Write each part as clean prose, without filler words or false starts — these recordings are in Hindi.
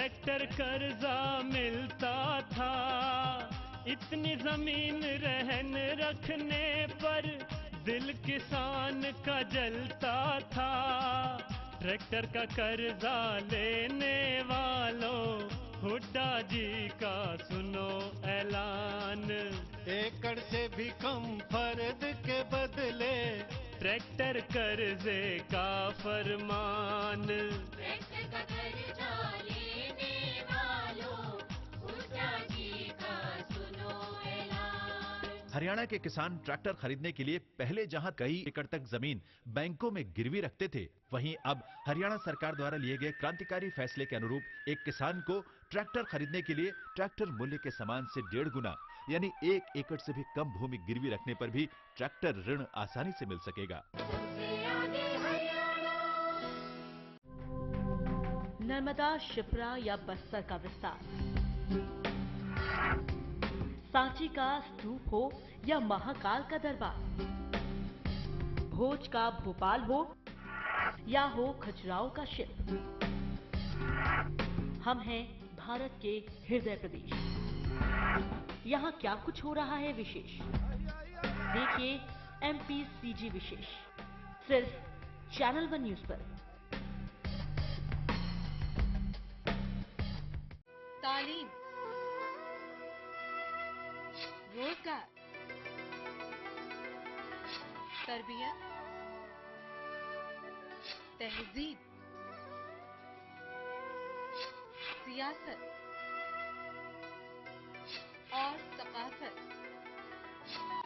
ट्रैक्टर कर्जा मिलता था, इतनी जमीन रहन रखने पर दिल किसान का जलता था। ट्रैक्टर का कर्जा लेने वालों, हुड्डा जी का सुनो ऐलान। एकड़ से भी कम फर्द के बदले ट्रैक्टर कर्जे का फरमान। ट्रैक्टर का कर्जा लेने वालों, हुड्डा जी का सुनो ऐलान। हरियाणा के किसान ट्रैक्टर खरीदने के लिए पहले जहां कई एकड़ तक जमीन बैंकों में गिरवी रखते थे, वहीं अब हरियाणा सरकार द्वारा लिए गए क्रांतिकारी फैसले के अनुरूप एक किसान को ट्रैक्टर खरीदने के लिए ट्रैक्टर मूल्य के समान से 1.5 गुना यानी 1 एकड़ से भी कम भूमि गिरवी रखने पर भी ट्रैक्टर ऋण आसानी से मिल सकेगा। नर्मदा, शिप्रा या बस्तर का विस्तार, सांची का स्तूप हो या महाकाल का दरबार, भोज का भोपाल हो या हो खजुराहो का शिल्प, हम हैं भारत के हृदय प्रदेश। यहाँ क्या कुछ हो रहा है विशेष, देखिए MPCG विशेष, सिर्फ चैनल 1 न्यूज पर। तालीम, रोजगार, तरबियत, तहजीब, सियासत और सकाफत,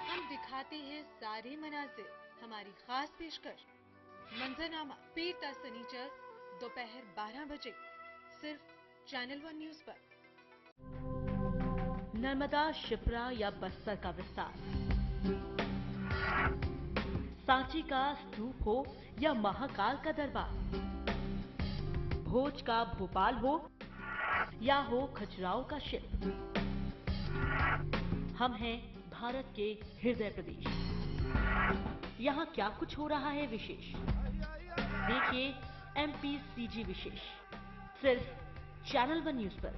हम दिखाते हैं सारे मनाजिर। हमारी खास पेशकश मंजरनामा पीर ता सनीचर दोपहर 12 बजे, सिर्फ चैनल 1 न्यूज पर। नर्मदा, शिप्रा या बस्तर का विस्तार, सांची का स्तूप हो या महाकाल का दरबार, भोज का भोपाल हो या हो खजुराहो का शिल्प, हम हैं भारत के हृदय प्रदेश। यहाँ क्या कुछ हो रहा है विशेष, देखिए MPCG विशेष, सिर्फ चैनल 1 न्यूज पर।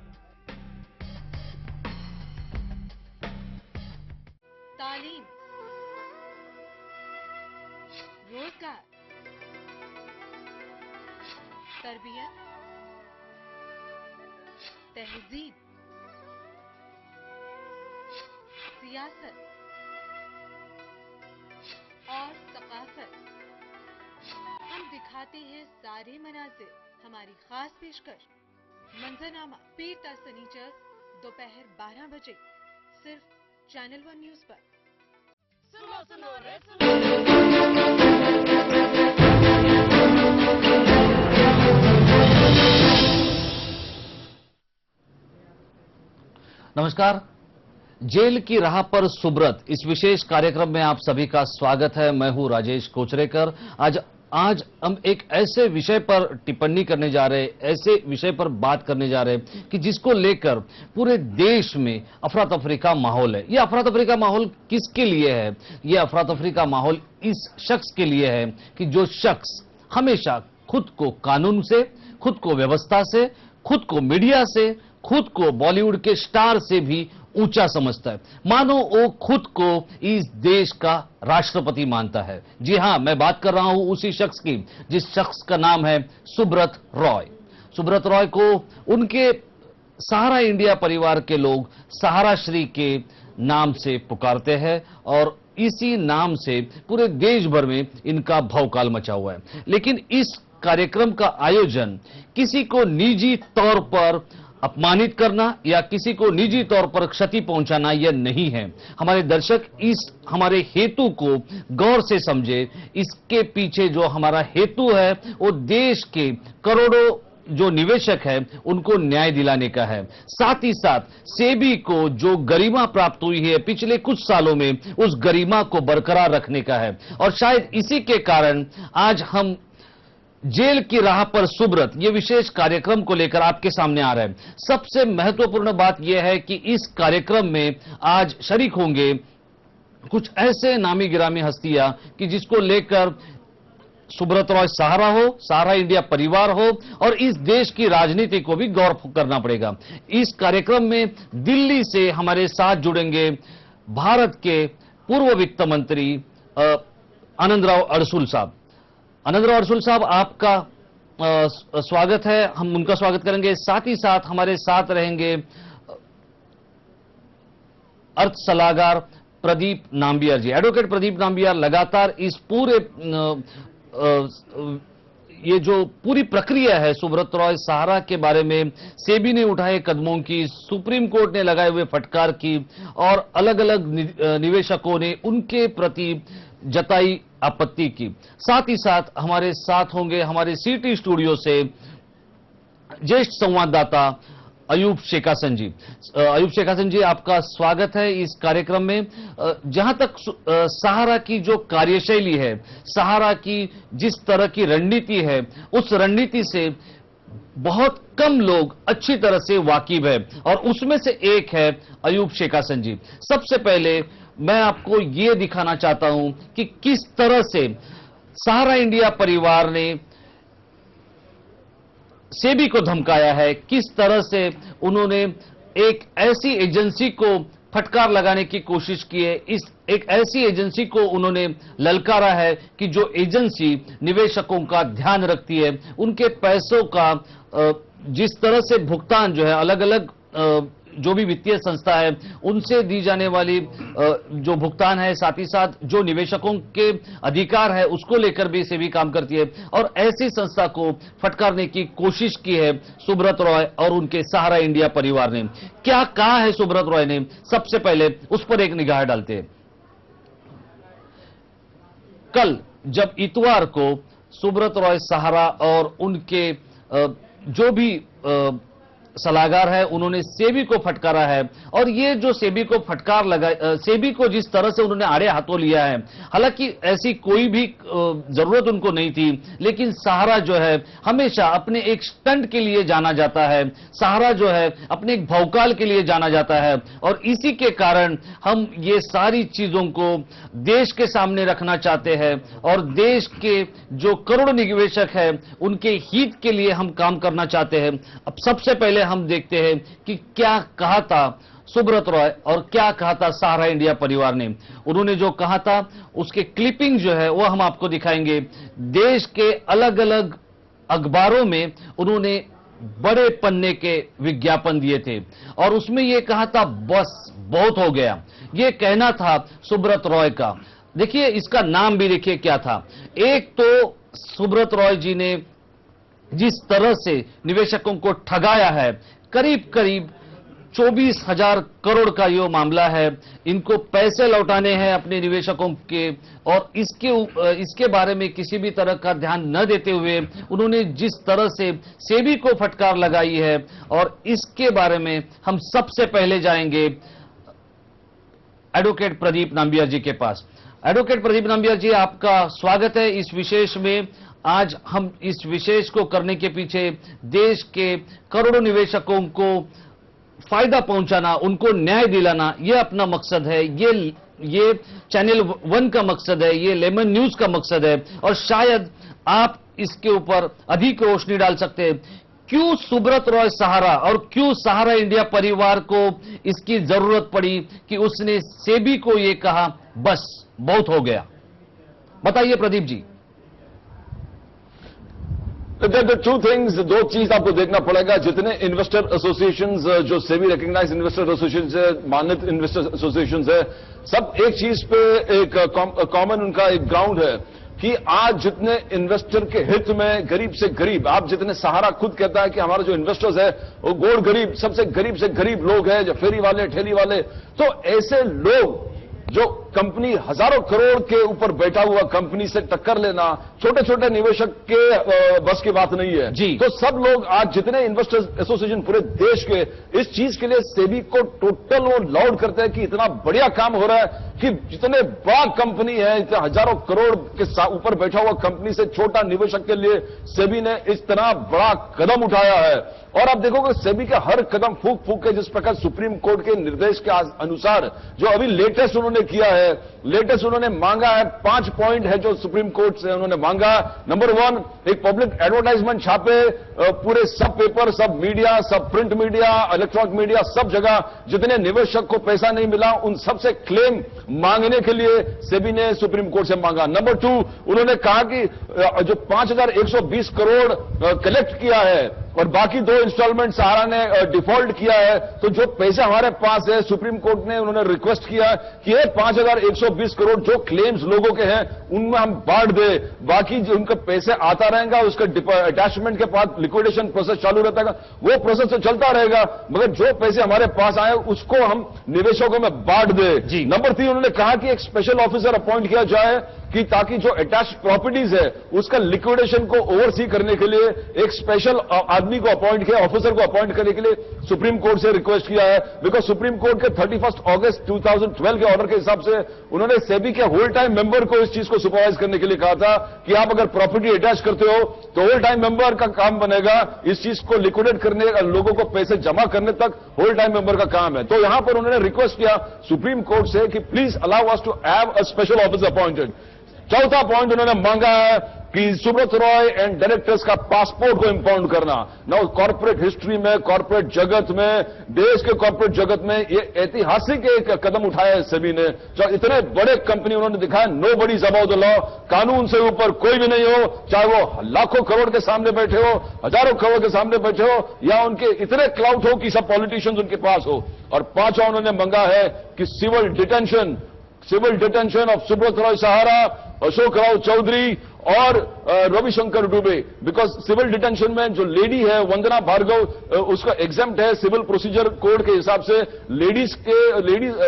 तालीम, रोजगार, तरबियत, तहजीब, सियासत और सकाफत, हम दिखाते हैं सारे मनाजिर। हमारी खास पेशकश मंजरनामा पीर ता सनीचर दोपहर 12 बजे, सिर्फ चैनल 1 न्यूज पर। सुनो सुनो रे नमस्कार। जेल की राह पर सुब्रत, इस विशेष कार्यक्रम में आप सभी का स्वागत है। मैं हूं राजेश कोचरेकर। आज हम एक ऐसे विषय पर टिप्पणी करने जा रहे हैं, ऐसे विषय पर बात करने जा रहे हैं कि जिसको लेकर पूरे देश में अफरा तफरी का माहौल है। यह अफरा तफरी का माहौल किसके लिए है? यह अफरा तफरी का माहौल इस शख्स के लिए है कि जो शख्स हमेशा खुद को कानून से, खुद को व्यवस्था से, खुद को मीडिया से, खुद को बॉलीवुड के स्टार से भी ऊंचा समझता है, मानो वो खुद को इस देश का राष्ट्रपति मानता है। जी हां, मैं बात कर रहा हूं उसी शख्स की जिस शख्स का नाम है सुब्रत रॉय। सुब्रत रॉय को उनके सहारा इंडिया परिवार के लोग सहारा श्री के नाम से पुकारते हैं और इसी नाम से पूरे देश भर में इनका भौकाल मचा हुआ है। लेकिन इस कार्यक्रम का आयोजन किसी को निजी तौर पर अपमानित करना या किसी को निजी तौर पर क्षति पहुंचाना यह नहीं है। हमारे दर्शक इस हमारे हेतु को गौर से समझे। इसके पीछे जो हमारा हेतु है वो देश के करोड़ों जो निवेशक है उनको न्याय दिलाने का है। साथ ही साथ सेबी को जो गरिमा प्राप्त हुई है पिछले कुछ सालों में, उस गरिमा को बरकरार रखने का है। और शायद इसी के कारण आज हम जेल की राह पर सुब्रत ये विशेष कार्यक्रम को लेकर आपके सामने आ रहे हैं। सबसे महत्वपूर्ण बात यह है कि इस कार्यक्रम में आज शरीक होंगे कुछ ऐसे नामी गिरामी हस्तियां कि जिसको लेकर सुब्रत रॉय सहारा हो, सहारा इंडिया परिवार हो, और इस देश की राजनीति को भी गौर करना पड़ेगा। इस कार्यक्रम में दिल्ली से हमारे साथ जुड़ेंगे भारत के पूर्व वित्त मंत्री आनंदराव अडसूल साहब। आनंदराव अडसूल साहब, आपका स्वागत है, हम उनका स्वागत करेंगे। साथ ही साथ हमारे साथ रहेंगे अर्थ सलाहकार प्रदीप नाम्बियार जी। एडवोकेट प्रदीप नाम्बियार लगातार इस पूरे ये जो पूरी प्रक्रिया है सुब्रत रॉय सहारा के बारे में, सेबी ने उठाए कदमों की, सुप्रीम कोर्ट ने लगाए हुए फटकार की, और अलग अलग निवेशकों ने उनके प्रति जताई आपत्ति की। साथ ही साथ हमारे साथ होंगे हमारे सिटी स्टूडियो से ज्येष्ठ संवाददाता अयूब शेखासन जी। अयूब शेखासन जी, आपका स्वागत है इस कार्यक्रम में। जहां तक सहारा की जो कार्यशैली है, सहारा की जिस तरह की रणनीति है, उस रणनीति से बहुत कम लोग अच्छी तरह से वाकिफ है, और उसमें से एक है अयूब शेखासन जी। सबसे पहले मैं आपको यह दिखाना चाहता हूं कि किस तरह से सहारा इंडिया परिवार ने सेबी को धमकाया है, किस तरह से उन्होंने एक ऐसी एजेंसी को फटकार लगाने की कोशिश की है, इस एक ऐसी एजेंसी को उन्होंने ललकारा है कि जो एजेंसी निवेशकों का ध्यान रखती है, उनके पैसों का जिस तरह से भुगतान जो है अलग अलग जो भी वित्तीय संस्था है उनसे दी जाने वाली जो भुगतान है, साथ ही साथ जो निवेशकों के अधिकार है उसको लेकर भी सेबी काम करती है, और ऐसी संस्था को फटकारने की कोशिश की है सुब्रत रॉय और उनके सहारा इंडिया परिवार ने। क्या कहा है सुब्रत रॉय ने, सबसे पहले उस पर एक निगाह डालते हैं। कल जब इतवार को सुब्रत रॉय सहारा और उनके जो भी सलाहकार है उन्होंने सेबी को फटकारा है, और ये जो सेबी को फटकार लगा, सेबी को जिस तरह से उन्होंने आड़े हाथों लिया है, हालांकि ऐसी कोई भी जरूरत उनको नहीं थी, लेकिन सहारा जो है हमेशा अपने एक स्टंट के लिए जाना जाता है, सहारा जो है अपने एक भौकाल के लिए जाना जाता है, और इसी के कारण हम ये सारी चीजों को देश के सामने रखना चाहते हैं, और देश के जो करोड़ निवेशक है उनके हित के लिए हम काम करना चाहते हैं। अब सबसे पहले हम देखते हैं कि क्या कहा था सुब्रत रॉय और क्या कहा था सहारा इंडिया परिवार ने। उन्होंने जो कहा था उसके क्लिपिंग जो है वो हम आपको दिखाएंगे। देश के अलग अलग अखबारों में उन्होंने बड़े पन्ने के विज्ञापन दिए थे, और उसमें यह कहा था बस बहुत हो गया, यह कहना था सुब्रत रॉय का। देखिए इसका नाम भी देखिए क्या था। एक तो सुब्रत रॉय जी ने जिस तरह से निवेशकों को ठगाया है, करीब करीब 24,000 करोड़ का ये मामला है, इनको पैसे लौटाने हैं अपने निवेशकों के, और इसके बारे में किसी भी तरह का ध्यान न देते हुए उन्होंने जिस तरह से सेबी को फटकार लगाई है, और इसके बारे में हम सबसे पहले जाएंगे एडवोकेट प्रदीप नाम्बियार जी के पास। एडवोकेट प्रदीप नाम्बियार जी, आपका स्वागत है इस विशेष में। आज हम इस विशेष को करने के पीछे देश के करोड़ों निवेशकों को फायदा पहुंचाना, उनको न्याय दिलाना, यह अपना मकसद है, ये चैनल 1 का मकसद है, ये लेमन न्यूज का मकसद है, और शायद आप इसके ऊपर अधिक रोशनी डाल सकते हैं। क्यों सुब्रत रॉय सहारा और क्यों सहारा इंडिया परिवार को इसकी जरूरत पड़ी कि उसने सेबी को यह कहा बस बहुत हो गया? बताइए प्रदीप जी। टू थिंग्स, दो चीज आपको देखना पड़ेगा। जितने इन्वेस्टर एसोसिएशंस जो सेबी रिकॉग्नाइज इन्वेस्टर एसोसिएशन है, मान्यत इन्वेस्टर एसोसिएशंस है, सब एक चीज पे एक कॉमन उनका एक ग्राउंड है कि आज जितने इन्वेस्टर के हित में गरीब से गरीब, आप जितने सहारा खुद कहता है कि हमारा जो इन्वेस्टर्स है वो गोर गरीब, सबसे गरीब लोग हैं, जो फेरी वाले ठेली वाले, तो ऐसे लोग जो कंपनी हजारों करोड़ के ऊपर बैठा हुआ कंपनी से टक्कर लेना छोटे छोटे निवेशक के बस की बात नहीं है जी। तो सब लोग आज जितने इन्वेस्टर्स एसोसिएशन पूरे देश के इस चीज के लिए सेबी को टोटल वो लाउड करते हैं कि इतना बढ़िया काम हो रहा है कि जितने बड़ा कंपनी है, इतने हजारों करोड़ के ऊपर बैठा हुआ कंपनी से छोटा निवेशक के लिए सेबी ने इस तरह बड़ा कदम उठाया है। और आप देखोगे सेबी का हर कदम फूक फूक के, जिस प्रकार सुप्रीम कोर्ट के निर्देश के अनुसार जो अभी लेटेस्ट उन्होंने किया है है। लेटेस्ट उन्होंने मांगा है 5 पॉइंट है जो सुप्रीम कोर्ट से उन्होंने मांगा। नंबर 1, एक पब्लिक एडवर्टाइजमेंट छापे पूरे सब पेपर, सब मीडिया, सब प्रिंट मीडिया, इलेक्ट्रॉनिक मीडिया, सब जगह जितने निवेशक को पैसा नहीं मिला उन सबसे क्लेम मांगने के लिए सेबी ने सुप्रीम कोर्ट से मांगा। नंबर 2, उन्होंने कहा कि जो 5120 करोड़ कलेक्ट किया है और बाकी 2 इंस्टॉलमेंट सहारा ने डिफॉल्ट किया है, तो जो पैसे हमारे पास है, सुप्रीम कोर्ट ने उन्होंने रिक्वेस्ट किया कि ये 5120 करोड़ जो क्लेम्स लोगों के हैं उनमें हम बांट दे, बाकी जो उनका पैसे आता रहेगा, उसका अटैचमेंट के बाद लिक्विडेशन प्रोसेस चालू रहता है, वो प्रोसेस तो चलता रहेगा, मगर जो पैसे हमारे पास आए उसको हम निवेशकों में बांट दे। नंबर 3, उन्होंने कहा कि एक स्पेशल ऑफिसर अपॉइंट किया जाए कि ताकि जो अटैच प्रॉपर्टीज है उसका लिक्विडेशन को ओवरसी करने के लिए एक स्पेशल आदमी को अपॉइंट किया, ऑफिसर को अपॉइंट करने के लिए सुप्रीम कोर्ट से रिक्वेस्ट किया है। बिकॉज सुप्रीम कोर्ट के 31 अगस्त 2012 के ऑर्डर के हिसाब से उन्होंने सेबी के होल टाइम मेंबर को इस चीज को सुपरवाइज करने के लिए कहा था कि आप अगर प्रॉपर्टी अटैच करते हो तो होल टाइम मेंबर का काम बनेगा इस चीज को लिक्विडेट करने, लोगों को पैसे जमा करने तक होल टाइम मेंबर का काम है। तो यहां पर उन्होंने रिक्वेस्ट किया सुप्रीम कोर्ट से कि please allow us to have a special officer appointed. चौथा पॉइंट उन्होंने मांगा है कि सुब्रत रॉय एंड डायरेक्टर्स का पासपोर्ट को इंपाउंड करना। ना कॉर्पोरेट हिस्ट्री में, कॉर्पोरेट जगत में, देश के कॉर्पोरेट जगत में ये ऐतिहासिक एक कदम उठाया है सेबी ने। जो इतने बड़े कंपनी उन्होंने दिखाया nobody is about the law, कानून से ऊपर कोई भी नहीं हो, चाहे वो लाखों करोड़ के सामने बैठे हो, हजारों करोड़ के सामने बैठे हो, या उनके इतने क्लाउड हो कि सब पॉलिटिशियंस उनके पास हो। और पांचवा उन्होंने मांगा है कि civil detention of Subrata Roy Sahara, Ashok Rao Chaudhary और Ravishankar Dubey. Because civil detention में जो लेडी है वंदना भार्गव, उसका एग्जाम्प्ट है सिविल प्रोसीजर कोड के हिसाब से।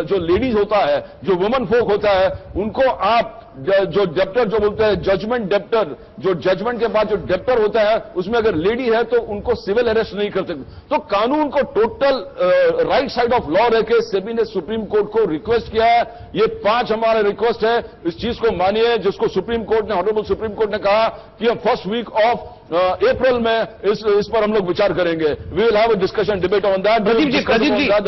जो लेडीज होता है, जो वुमन फोक होता है, उनको आप जो डेप्टर जो बोलते हैं जजमेंट डेप्टर, जो जजमेंट के बाद जो डेप्टर होता है उसमें अगर लेडी है तो उनको सिविल अरेस्ट नहीं कर सकते। तो कानून को total right side of law रहकर सेबी ने सुप्रीम कोर्ट को रिक्वेस्ट किया है। ये 5 हमारा रिक्वेस्ट है, इस चीज को मानिए, जिसको सुप्रीम कोर्ट ने, ऑनरेबल सुप्रीम कोर्ट ने कहा कि हम फर्स्ट वीक ऑफ अप्रैल में इस पर हम लोग विचार करेंगे। We will have a discussion debate on that. Pradeep ji,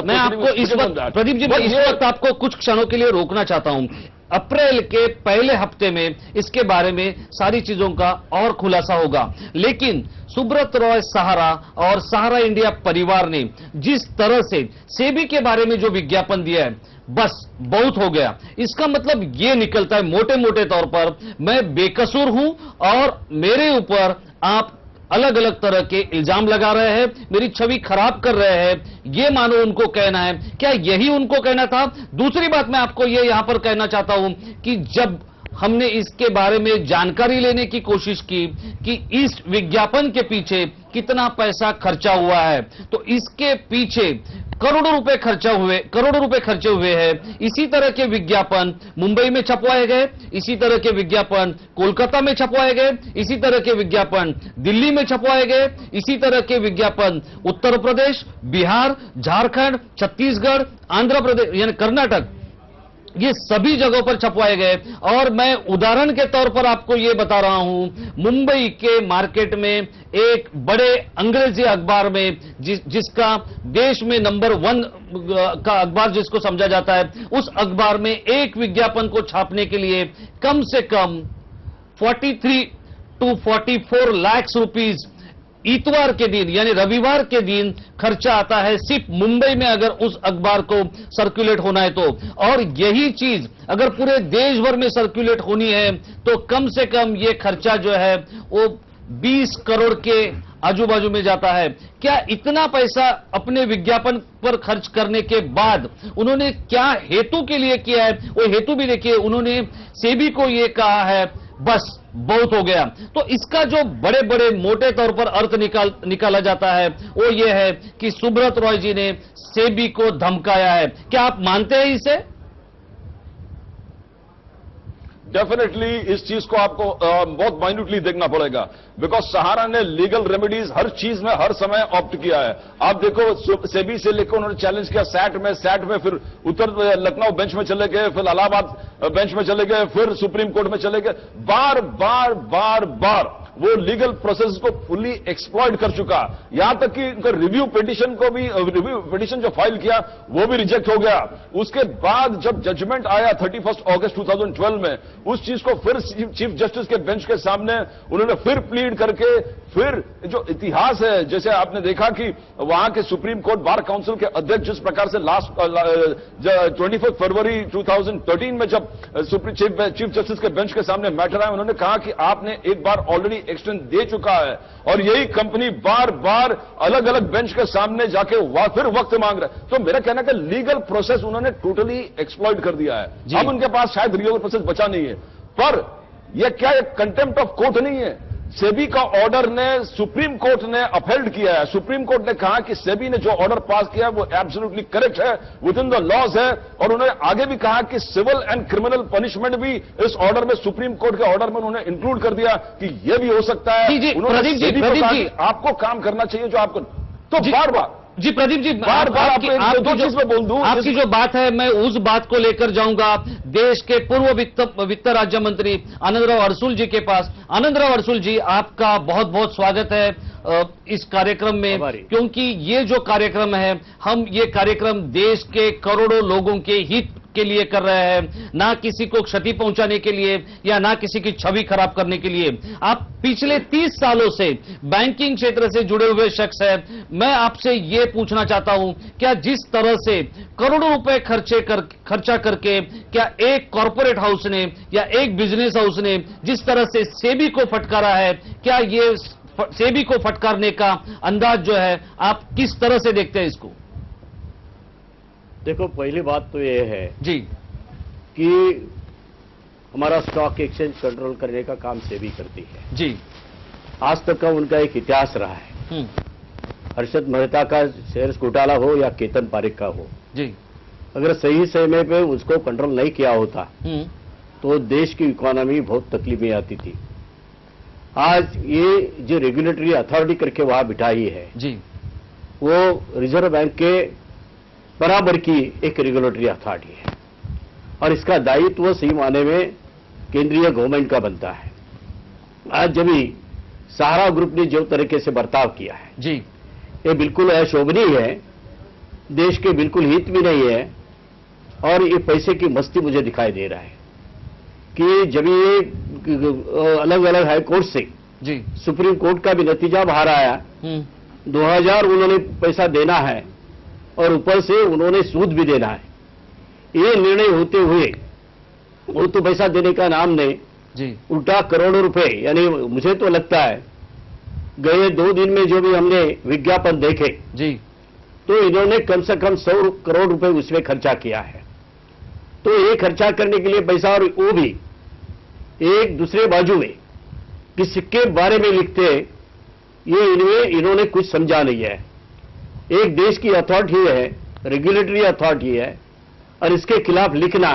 मैं आपको इस वक्त आपको कुछ क्षणों के लिए रोकना चाहता हूं। अप्रैल के पहले हफ्ते में इसके बारे में सारी चीजों का और खुलासा होगा, लेकिन सुब्रत रॉय सहारा और सहारा इंडिया परिवार ने जिस तरह से सेबी के बारे में जो विज्ञापन दिया है, बस बहुत हो गया। इसका मतलब यह निकलता है मोटे मोटे तौर पर मैं बेकसूर हूं और मेरे ऊपर आप अलग अलग तरह के इल्जाम लगा रहे हैं, मेरी छवि खराब कर रहे हैं, ये मानो उनको कहना है। क्या यही उनको कहना था? दूसरी बात मैं आपको ये यहां पर कहना चाहता हूं कि जब हमने इसके बारे में जानकारी लेने की कोशिश की कि इस विज्ञापन के पीछे कितना पैसा खर्चा हुआ है, तो इसके पीछे करोड़ों रुपए खर्चे हुए हैं। इसी तरह के विज्ञापन मुंबई में छपवाए गए, इसी तरह के विज्ञापन कोलकाता में छपवाए गए, इसी तरह के विज्ञापन दिल्ली में छपवाए गए, इसी तरह के विज्ञापन उत्तर प्रदेश, बिहार, झारखंड, छत्तीसगढ़, आंध्र प्रदेश यानी कर्नाटक, ये सभी जगहों पर छपवाए गए। और मैं उदाहरण के तौर पर आपको यह बता रहा हूं, मुंबई के मार्केट में एक बड़े अंग्रेजी अखबार में जिसका देश में नंबर 1 का अखबार जिसको समझा जाता है, उस अखबार में एक विज्ञापन को छापने के लिए कम से कम 43 to 44 लाख रुपीस इतवार के दिन यानी रविवार के दिन खर्चा आता है, सिर्फ मुंबई में अगर उस अखबार को सर्कुलेट होना है तो। और यही चीज अगर पूरे देश भर में सर्कुलेट होनी है तो कम से कम ये खर्चा जो है वो 20 करोड़ के आजू बाजू में जाता है। क्या इतना पैसा अपने विज्ञापन पर खर्च करने के बाद उन्होंने क्या हेतु के लिए किया है, वो हेतु भी देखिए। उन्होंने सेबी को ये कहा है बस बहुत हो गया। तो इसका जो बड़े बड़े मोटे तौर पर अर्थ निकाला जाता है वो ये है कि सुब्रत रॉय जी ने सेबी को धमकाया है। क्या आप मानते हैं इसे? डेफिनेटली इस चीज को आपको बहुत माइन्यूटली देखना पड़ेगा, बिकॉज सहारा ने लीगल रेमेडीज हर चीज में हर समय ऑप्ट किया है। आप देखो सेबी से लेकर उन्होंने चैलेंज किया सैट में फिर उत्तर लखनऊ बेंच में चले गए, फिर इलाहाबाद बेंच में चले गए, फिर सुप्रीम कोर्ट में चले गए। बार बार वो लीगल प्रोसेस को फुली एक्सप्लॉइट कर चुका। यहां तक कि उनका रिव्यू पिटिशन जो फाइल किया वो भी रिजेक्ट हो गया। उसके बाद जब जजमेंट आया 31 अगस्त 2012 में, उस चीज को फिर चीफ जस्टिस के बेंच के सामने उन्होंने फिर प्लीड करके, फिर जो इतिहास है, जैसे आपने देखा कि वहां के सुप्रीम कोर्ट बार काउंसिल के अध्यक्ष जिस प्रकार से लास्ट 25 फरवरी 2013 में जब चीफ जस्टिस के बेंच के सामने मैटर आया, उन्होंने कहा कि आपने एक बार ऑलरेडी एक्सटेंड दे चुका है, और यही कंपनी बार बार अलग अलग बेंच के सामने जाके फिर वक्त मांग रहा है। तो मेरा कहना है कि लीगल प्रोसेस उन्होंने टोटली एक्सप्लॉइट कर दिया है। अब उनके पास शायद लीगल प्रोसेस बचा नहीं है, पर यह क्या एक कंटेम्प्ट ऑफ कोर्ट नहीं है। सेबी का ऑर्डर ने सुप्रीम कोर्ट ने अपहेल्ड किया है। सुप्रीम कोर्ट ने कहा कि सेबी ने जो ऑर्डर पास किया वो एब्सोल्युटली करेक्ट है, विद इन द लॉज है, और उन्होंने आगे भी कहा कि सिविल एंड क्रिमिनल पनिशमेंट भी इस ऑर्डर में, सुप्रीम कोर्ट के ऑर्डर में उन्होंने इंक्लूड कर दिया कि यह भी हो सकता है। उन्होंने सेबी को कहा कि आपको काम करना चाहिए जो आपको, तो बार बार जी प्रदीप जी, बार बार आपकी जो बात है मैं उस बात को लेकर जाऊंगा देश के पूर्व वित्त राज्य मंत्री आनंदराव अरसुल जी के पास। आनंदराव अरसुल जी, आपका बहुत बहुत स्वागत है इस कार्यक्रम में, क्योंकि ये जो कार्यक्रम है, हम ये कार्यक्रम देश के करोड़ों लोगों के हित के लिए कर रहे हैं, ना किसी को क्षति पहुंचाने के लिए या ना किसी की छवि खराब करने के लिए। आप पिछले 30 सालों से बैंकिंग क्षेत्र से जुड़े हुए शख्स हैं। मैं आपसे ये पूछना चाहता हूं, क्या जिस तरह से करोड़ों रुपए खर्चा करके क्या एक कॉर्पोरेट हाउस ने या एक बिजनेस हाउस ने जिस तरह से सेबी को फटकारा है, क्या ये सेबी को फटकारने का अंदाज जो है आप किस तरह से देखते हैं इसको? देखो, पहली बात तो ये है जी कि हमारा स्टॉक एक्सचेंज कंट्रोल करने का काम सेबी करती है जी। आज तक का उनका एक इतिहास रहा है। हर्षद मेहता का शेयर्स घोटाला हो या केतन पारेख का हो जी, अगर सही समय पे उसको कंट्रोल नहीं किया होता तो देश की इकोनॉमी बहुत तकलीफ में आती थी। आज ये जो रेगुलेटरी अथॉरिटी करके वहां बिठाई है जी, वो रिजर्व बैंक के बराबर की एक रेगुलेटरी अथॉरिटी है, और इसका दायित्व सही माने में केंद्रीय गवर्नमेंट का बनता है। आज जब भी सहारा ग्रुप ने जो तरीके से बर्ताव किया है जी, ये बिल्कुल अशोभनीय है, देश के बिल्कुल हित भी नहीं है, और ये पैसे की मस्ती मुझे दिखाई दे रहा है कि जब ये अलग अलग हाई कोर्ट से जी सुप्रीम कोर्ट का भी नतीजा बाहर आया, 2000 उन्होंने पैसा देना है और ऊपर से उन्होंने सूद भी देना है। ये निर्णय होते हुए वो तो पैसा देने का नाम नहीं जी, उल्टा करोड़ों रुपए, यानी मुझे तो लगता है गए 2 दिन में जो भी हमने विज्ञापन देखे जी, तो इन्होंने कम से कम 100 करोड़ रुपए उसमें खर्चा किया है। तो ये खर्चा करने के लिए पैसा, और वो भी एक दूसरे बाजू में किसके बारे में लिखते, ये इन्होंने कुछ समझा नहीं है। एक देश की अथॉरिटी है, रेगुलेटरी अथॉरिटी है, और इसके खिलाफ लिखना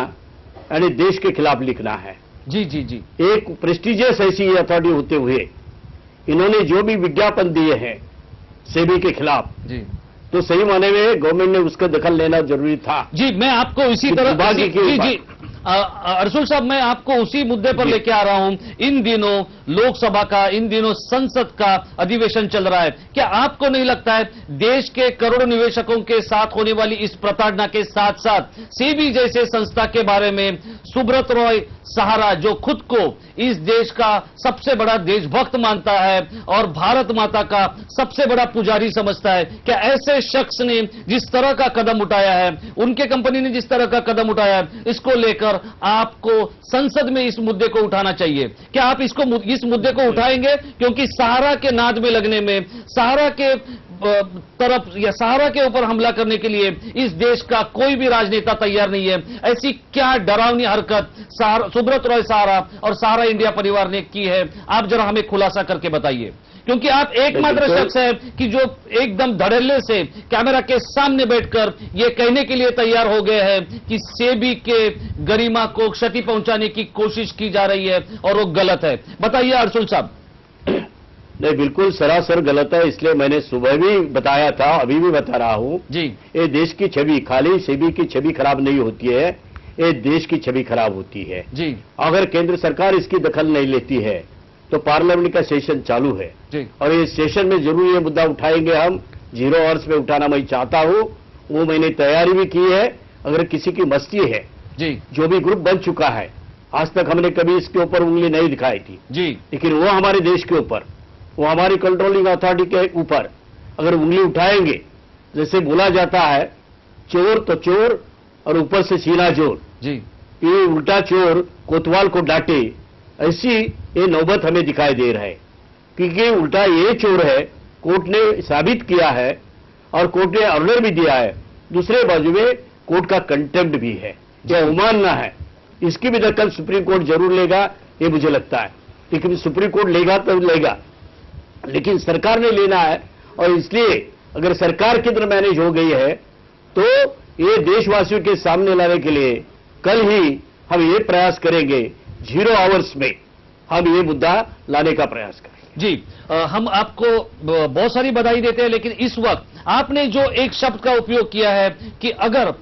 यानी देश के खिलाफ लिखना है जी जी जी। एक प्रेस्टिजियस ऐसी अथॉरिटी होते हुए इन्होंने जो भी विज्ञापन दिए हैं सेबी के खिलाफ जी, तो सही माने में गवर्नमेंट ने उसका दखल लेना जरूरी था जी। मैं आपको इसी तरह जी अरसुल साहब, मैं आपको उसी मुद्दे पर लेके आ रहा हूं। इन दिनों लोकसभा का, इन दिनों संसद का अधिवेशन चल रहा है। क्या आपको नहीं लगता है देश के करोड़ों निवेशकों के साथ होने वाली इस प्रताड़ना के साथ साथ सेबी जैसे संस्था के बारे में सुब्रत रॉय सहारा, जो खुद को इस देश का सबसे बड़ा देशभक्त मानता है और भारत माता का सबसे बड़ा पुजारी समझता है, क्या ऐसे शख्स ने जिस तरह का कदम उठाया है, उनके कंपनी ने जिस तरह का कदम उठाया है, इसको लेकर आपको संसद में इस मुद्दे को उठाना चाहिए? क्या आप इस मुद्दे को उठाएंगे? क्योंकि सहारा के नाद में लगने में, सहारा के तरफ या सहारा के ऊपर हमला करने के लिए इस देश का कोई भी राजनेता तैयार नहीं है। ऐसी क्या डरावनी हरकत सुब्रत रॉय सहारा और सहारा इंडिया परिवार ने की है, आप जरा हमें खुलासा करके बताइए। क्योंकि आप एकमात्र शख्स हैं कि जो एकदम धड़ल्ले से कैमरा के सामने बैठकर ये कहने के लिए तैयार हो गए हैं कि सेबी के गरिमा को क्षति पहुंचाने की कोशिश की जा रही है और वो गलत है। बताइए अरसुल साहब। नहीं, बिल्कुल सरासर गलत है। इसलिए मैंने सुबह भी बताया था, अभी भी बता रहा हूं जी। ये देश की छवि, खाली सेबी की छवि खराब नहीं होती है, ये देश की छवि खराब होती है जी। अगर केंद्र सरकार इसकी दखल नहीं लेती है तो पार्लियामेंट का सेशन चालू है जी। और ये सेशन में जरूर ये मुद्दा उठाएंगे हम, 0 आवर्स में उठाना मैं चाहता हूं, वो मैंने तैयारी भी की है। अगर किसी की मस्ती है जी, जो भी ग्रुप बन चुका है, आज तक हमने कभी इसके ऊपर उंगली नहीं दिखाई थी जी, लेकिन वो हमारे देश के ऊपर, वो हमारी कंट्रोलिंग अथॉरिटी के ऊपर अगर उंगली उठाएंगे, जैसे बोला जाता है चोर तो चोर और ऊपर से सीना जोर जी, ये उल्टा चोर कोतवाल को डांटे, ऐसी ये नौबत हमें दिखाई दे रहा है। क्योंकि उल्टा ये चोर है, कोर्ट ने साबित किया है और कोर्ट ने ऑर्डर भी दिया है, दूसरे बाजू में कोर्ट का कंटेम्प्ट भी है, यह अवमानना है। इसकी भी दखल सुप्रीम कोर्ट जरूर लेगा, ये मुझे लगता है। लेकिन सुप्रीम कोर्ट लेगा तो लेगा, लेकिन सरकार ने लेना है। और इसलिए अगर सरकार के अंदर मैनेज हो गई है तो ये देशवासियों के सामने लाने के लिए कल ही हम ये प्रयास करेंगे, 0 आवर्स में हम ये मुद्दा लाने का प्रयास करेंगे। जी, हम आपको बहुत सारी बधाई देते हैं, लेकिन इस वक्त आपने जो एक शब्द का उपयोग किया है कि अगर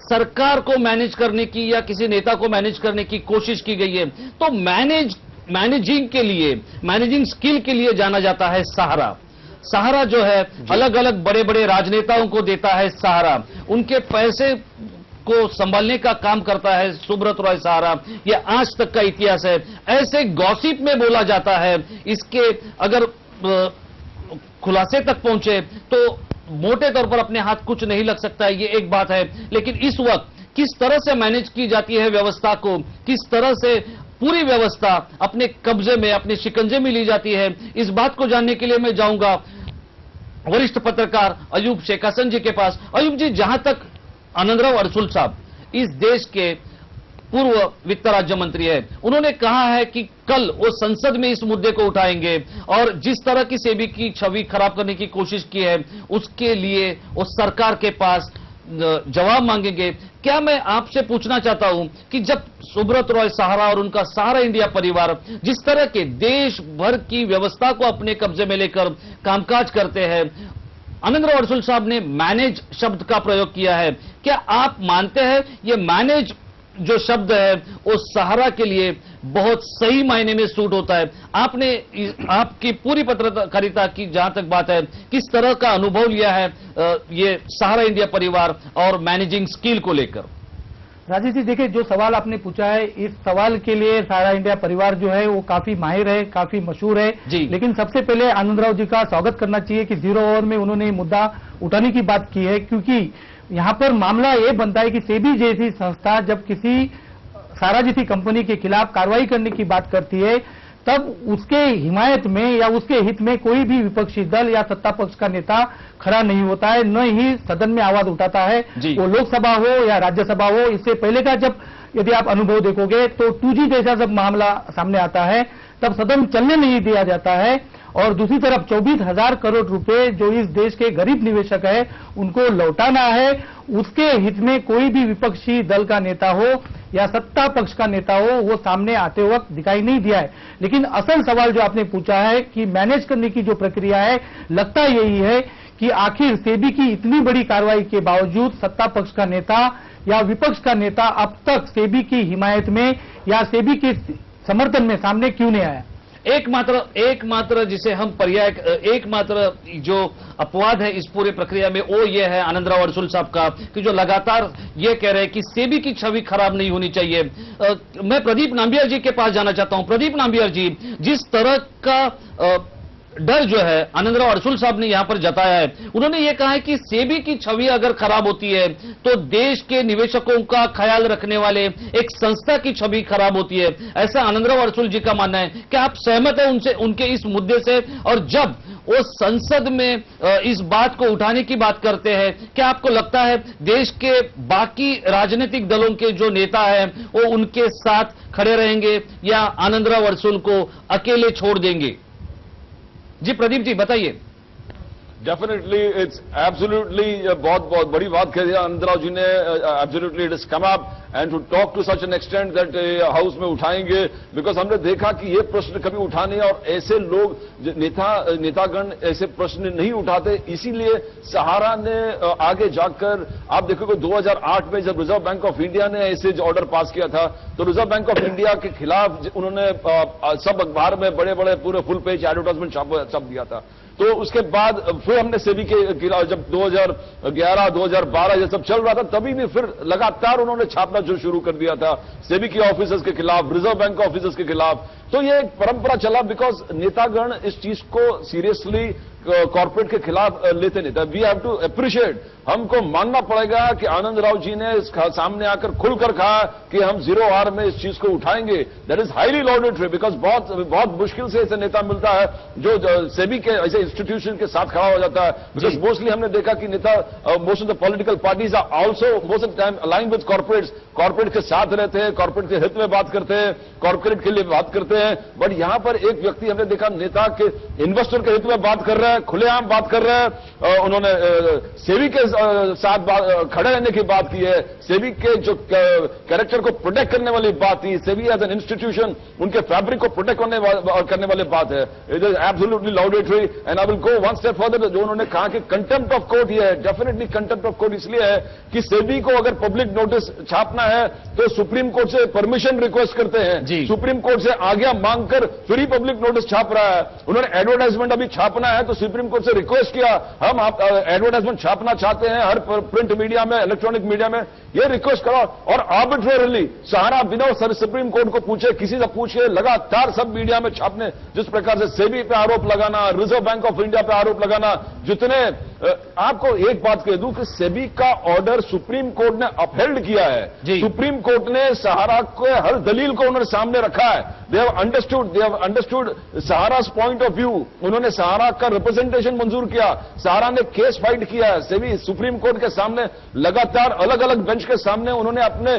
सरकार को मैनेज करने की या किसी नेता को मैनेज करने की कोशिश की गई है तो मैनेजिंग के लिए, मैनेजिंग स्किल के लिए जाना जाता है सहारा। सहारा जो है अलग अलग बड़े बड़े राजनेताओं को देता है सहारा, उनके पैसे को संभालने का काम करता है सुब्रत रॉय सहारा। यह आज तक का इतिहास है। ऐसे गॉसिप में बोला जाता है, इसके अगर खुलासे तक पहुंचे तो मोटे तौर पर अपने हाथ कुछ नहीं लग सकता है, ये एक बात है। लेकिन इस वक्त किस तरह से मैनेज की जाती है व्यवस्था को, किस तरह से पूरी व्यवस्था अपने कब्जे में, अपने शिकंजे में ली जाती है, इस बात को जानने के लिए मैं जाऊंगा वरिष्ठ पत्रकार अयूब शेख हसन जी के पास। अयूब जी, जहां तक आनंदराव अरसुल साहब इस देश के पूर्व वित्त राज्य मंत्री है, उन्होंने कहा है कि कल वो संसद में इस मुद्दे को उठाएंगे और जिस तरह की सेबी की छवि खराब करने की कोशिश की है उसके लिए वो सरकार के पास जवाब मांगेंगे। क्या मैं आपसे पूछना चाहता हूं कि जब सुब्रत रॉय सहारा और उनका सहारा इंडिया परिवार जिस तरह के देश भर की व्यवस्था को अपने कब्जे में लेकर कामकाज करते हैं, आनंदराव अरसुल साहब ने मैनेज शब्द का प्रयोग किया है, क्या आप मानते हैं ये मैनेज जो शब्द है वो सहारा के लिए बहुत सही मायने में सूट होता है? आपने आपकी पूरी पत्रकारिता की जहां तक बात है, किस तरह का अनुभव लिया है ये सहारा इंडिया परिवार और मैनेजिंग स्किल को लेकर? राजेश जी, देखिए, जो सवाल आपने पूछा है, इस सवाल के लिए सहारा इंडिया परिवार जो है वो काफी माहिर है, काफी मशहूर है। लेकिन सबसे पहले आनंदराव जी का स्वागत करना चाहिए कि 0 ओवर में उन्होंने मुद्दा उठाने की बात की है, क्योंकि यहां पर मामला ये बनता है कि सेबी जैसी संस्था जब किसी सहारा जैसी कंपनी के खिलाफ कार्रवाई करने की बात करती है तब उसके हिमायत में या उसके हित में कोई भी विपक्षी दल या सत्ता पक्ष का नेता खड़ा नहीं होता है, न ही सदन में आवाज उठाता है, वो लोकसभा हो या राज्यसभा हो। इससे पहले का जब यदि आप अनुभव देखोगे तो 2G जैसा जब मामला सामने आता है तब सदन चलने नहीं दिया जाता है। और दूसरी तरफ 24,000 करोड़ रुपए जो इस देश के गरीब निवेशक है उनको लौटाना है, उसके हित में कोई भी विपक्षी दल का नेता हो या सत्ता पक्ष का नेता हो वो सामने आते वक्त दिखाई नहीं दिया है। लेकिन असल सवाल जो आपने पूछा है कि मैनेज करने की जो प्रक्रिया है, लगता यही है कि आखिर सेबी की इतनी बड़ी कार्रवाई के बावजूद सत्ता पक्ष का नेता या विपक्ष का नेता अब तक सेबी की हिमायत में या सेबी के समर्थन में सामने क्यों नहीं आया? एकमात्र जिसे हम पर्याय, एकमात्र जो अपवाद है इस पूरे प्रक्रिया में वो ये है आनंदराव अरसुल साहब का कि जो लगातार ये कह रहे हैं कि सेबी की छवि खराब नहीं होनी चाहिए। मैं प्रदीप नाम्बियार जी के पास जाना चाहता हूं। प्रदीप नाम्बियार जी, जिस तरह का डर जो है आनंदराव अरसुल साहब ने यहां पर जताया है, उन्होंने ये कहा है कि सेबी की छवि अगर खराब होती है तो देश के निवेशकों का ख्याल रखने वाले एक संस्था की छवि खराब होती है, ऐसा आनंदराव अरसुल जी का मानना है। क्या आप सहमत हैं उनसे, उनके इस मुद्दे से? और जब वो संसद में इस बात को उठाने की बात करते हैं, क्या आपको लगता है देश के बाकी राजनीतिक दलों के जो नेता हैं वो उनके साथ खड़े रहेंगे या आनंदराव अरसुल को अकेले छोड़ देंगे? जी प्रदीप जी, बताइए। डेफिनेटली इट्स एब्सोल्युटली बहुत बहुत बड़ी बात कह दिया आनंद राव जी ने. Absolutely it is come up and to talk to such an extent that house में उठाएंगे, बिकॉज हमने देखा कि ये प्रश्न कभी उठाने और ऐसे लोग नेतागण ऐसे प्रश्न नहीं उठाते. इसीलिए सहारा ने आगे जाकर आप देखोगे 2008 में जब रिजर्व बैंक ऑफ इंडिया ने ऐसे ऑर्डर पास किया था तो रिजर्व बैंक ऑफ इंडिया के खिलाफ उन्होंने सब अखबार में बड़े बड़े पूरे फुल पेज एडवर्टाइजमेंट छाप दिया था. तो उसके बाद फिर हमने सेबी के खिलाफ जब 2011 2012 ये सब चल रहा था तभी भी फिर लगातार उन्होंने छापना जो शुरू कर दिया था सेबी के ऑफिसर्स के खिलाफ, रिजर्व बैंक ऑफिसर्स के खिलाफ. तो ये एक परंपरा चला बिकॉज नेतागण इस चीज को सीरियसली कॉर्पोरेट के खिलाफ लेते नहीं था. वी हैव टू अप्रिशिएट, हमको मानना पड़ेगा कि आनंद राव जी ने सामने आकर खुलकर कहा कि हम 0 आवर में इस चीज को उठाएंगे. दैट इज हाईली लॉडेटरी बिकॉज बहुत मुश्किल से ऐसे नेता मिलता है जो सेबी के ऐसे इंस्टीट्यूशन के साथ खड़ा हो जाता है. बिकॉज मोस्टली हमने देखा कि नेता most of the political parties are also most of time align with corporates, corporate के साथ रहते हैं, कॉर्पोरेट के हित में बात करते हैं, कॉर्पोरेट के लिए बात करते हैं. बट यहां पर एक व्यक्ति हमने देखा नेता के इन्वेस्टर के हित में बात कर रहा है, खुलेआम बात कर रहा है. उन्होंने सेबी के साथ खड़े रहने की बात की है, सेबी के जो कैरेक्टर को प्रोटेक्ट करने वाली बात थी, सेबी एज एन इंस्टीट्यूशन उनके फैब्रिक को प्रोटेक्ट करने वाली बात है. It is absolutely laudatory and I will go one step further. जो उन्होंने कहा कि कंटेम्प्ट ऑफ कोर्ट ये है, डेफिनेटली कंटेम्प्ट ऑफ कोर्ट इसलिए है कि सेबी को अगर पब्लिक नोटिस छापना है तो सुप्रीम कोर्ट से परमिशन रिक्वेस्ट करते हैं, सुप्रीम कोर्ट से आज्ञा मांगकर फिर ही पब्लिक नोटिस छाप रहा है. उन्होंने एडवर्टाइजमेंट अभी छापना है तो सुप्रीम कोर्ट से रिक्वेस्ट किया, हम एडवर्टाइजमेंट छापना चाहते हैं हर प्रिंट मीडिया में, इलेक्ट्रॉनिक मीडिया में, ये रिक्वेस्ट करो. और आर्बिट्रेरली सहारा बिना सुप्रीम कोर्ट को पूछे, किसी से पूछे लगातार सब मीडिया में छापने, जिस प्रकार से सेबी पे आरोप लगाना, रिजर्व बैंक ऑफ इंडिया पे आरोप लगाना, जितने आपको एक बात कह दूं कि सेबी का ऑर्डर सुप्रीम कोर्ट ने अपहेल्ड किया है. सुप्रीम कोर्ट ने सहारा के हर दलील को उन्होंने सामने रखा है. They have understood Sahara's point of view. उन्होंने सहारा का रिप्रेजेंटेशन मंजूर किया, सहारा ने केस फाइट किया है. सेबी सुप्रीम कोर्ट के सामने लगातार अलग अलग बेंच के सामने उन्होंने अपने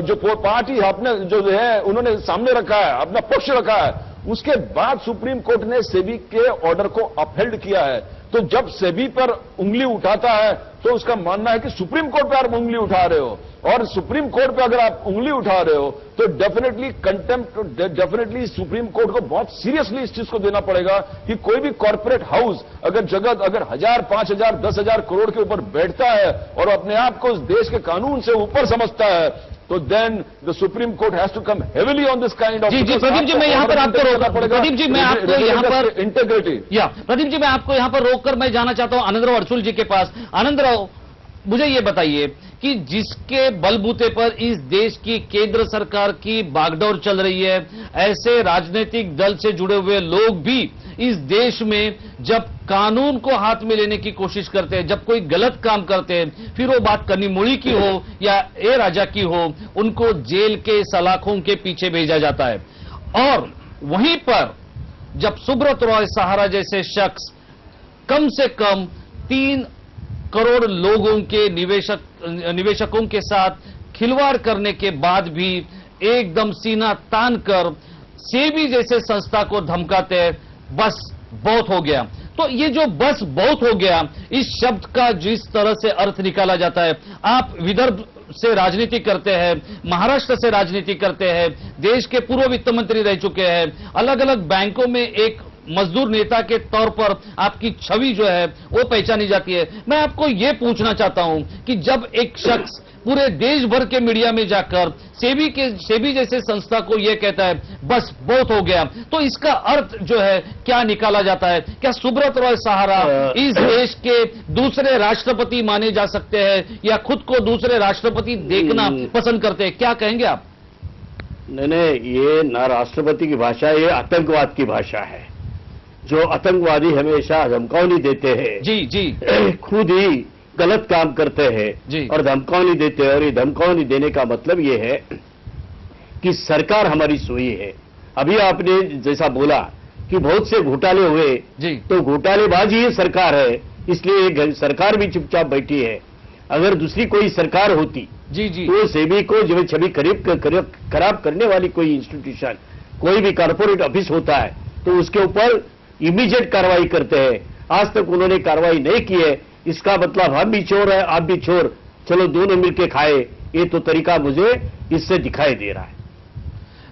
जो पार्टी अपने जो है उन्होंने सामने रखा है, अपना पक्ष रखा है. उसके बाद सुप्रीम कोर्ट ने सेबी के ऑर्डर को अपहेल्ड किया है. तो जब सेबी पर उंगली उठाता है तो उसका मानना है कि सुप्रीम कोर्ट पर आप उंगली उठा रहे हो, और सुप्रीम कोर्ट पे अगर आप उंगली उठा रहे हो तो definitely contempt, definitely supreme court को बहुत सीरियसली इस चीज को देना पड़ेगा कि कोई भी कॉर्पोरेट हाउस अगर 1000, 5000, 10,000 करोड़ के ऊपर बैठता है और अपने आप को इस देश के कानून से ऊपर समझता है तो then the Supreme Court has to come heavily on this kind of. जी प्रदीप जी, मैं यहां पर आपको प्रदीप जी मैं आपको यहां पर इंटेग्रिटी प्रदीप जी मैं आपको यहां पर रोककर मैं जाना चाहता हूं आनंद राव अरसुल जी के पास. आनंद राव, मुझे ये बताइए कि जिसके बलबूते पर इस देश की केंद्र सरकार की बागडोर चल रही है, ऐसे राजनीतिक दल से जुड़े हुए लोग भी इस देश में जब कानून को हाथ में लेने की कोशिश करते हैं, जब कोई गलत काम करते हैं, फिर वो बात कनिमोड़ी की हो या ए राजा की हो, उनको जेल के सलाखों के पीछे भेजा जाता है. और वहीं पर जब सुब्रत रॉय सहारा जैसे शख्स कम से कम 3 करोड़ लोगों के निवेशकों के साथ खिलवाड़ करने के बाद भी एकदम सीना तान कर सेबी जैसे संस्था को धमकाते हैं, बस बहुत हो गया. तो ये जो बस बहुत हो गया, इस शब्द का जिस तरह से अर्थ निकाला जाता है, आप विदर्भ से राजनीति करते हैं, महाराष्ट्र से राजनीति करते हैं, देश के पूर्व वित्त मंत्री रह चुके हैं, अलग अलग बैंकों में एक मजदूर नेता के तौर पर आपकी छवि जो है वो पहचानी जाती है. मैं आपको ये पूछना चाहता हूं कि जब एक शख्स पूरे देश भर के मीडिया में जाकर सेबी जैसे संस्था को यह कहता है बस बहुत हो गया, तो इसका अर्थ जो है क्या निकाला जाता है? क्या सुब्रत रॉय सहारा इस देश के दूसरे राष्ट्रपति माने जा सकते हैं या खुद को दूसरे राष्ट्रपति देखना पसंद करते हैं? क्या कहेंगे आप? नहीं, ये ना राष्ट्रपति की भाषा, ये आतंकवाद की भाषा है. जो आतंकवादी हमेशा धमकावनी देते हैं, जी खुद ही गलत काम करते हैं और धमकावनी देते हैं. और ये धमकावनी देने का मतलब ये है कि सरकार हमारी सोई है. अभी आपने जैसा बोला कि बहुत से घोटाले हुए, तो घोटालेबाजी ही सरकार है, इसलिए सरकार भी चुपचाप बैठी है. अगर दूसरी कोई सरकार होती तो सेबी को जो छवि खराब करने वाली कोई इंस्टीट्यूशन, कोई भी कॉर्पोरेट ऑफिस होता है तो उसके ऊपर इमीडिएट कार्रवाई करते हैं. आज तक उन्होंने कार्रवाई नहीं की है। इसका मतलब हम भी चोर है, आप भी चोर, चलो दोनों मिलके खाए, ये तो तरीका मुझे इससे दिखाई दे रहा है।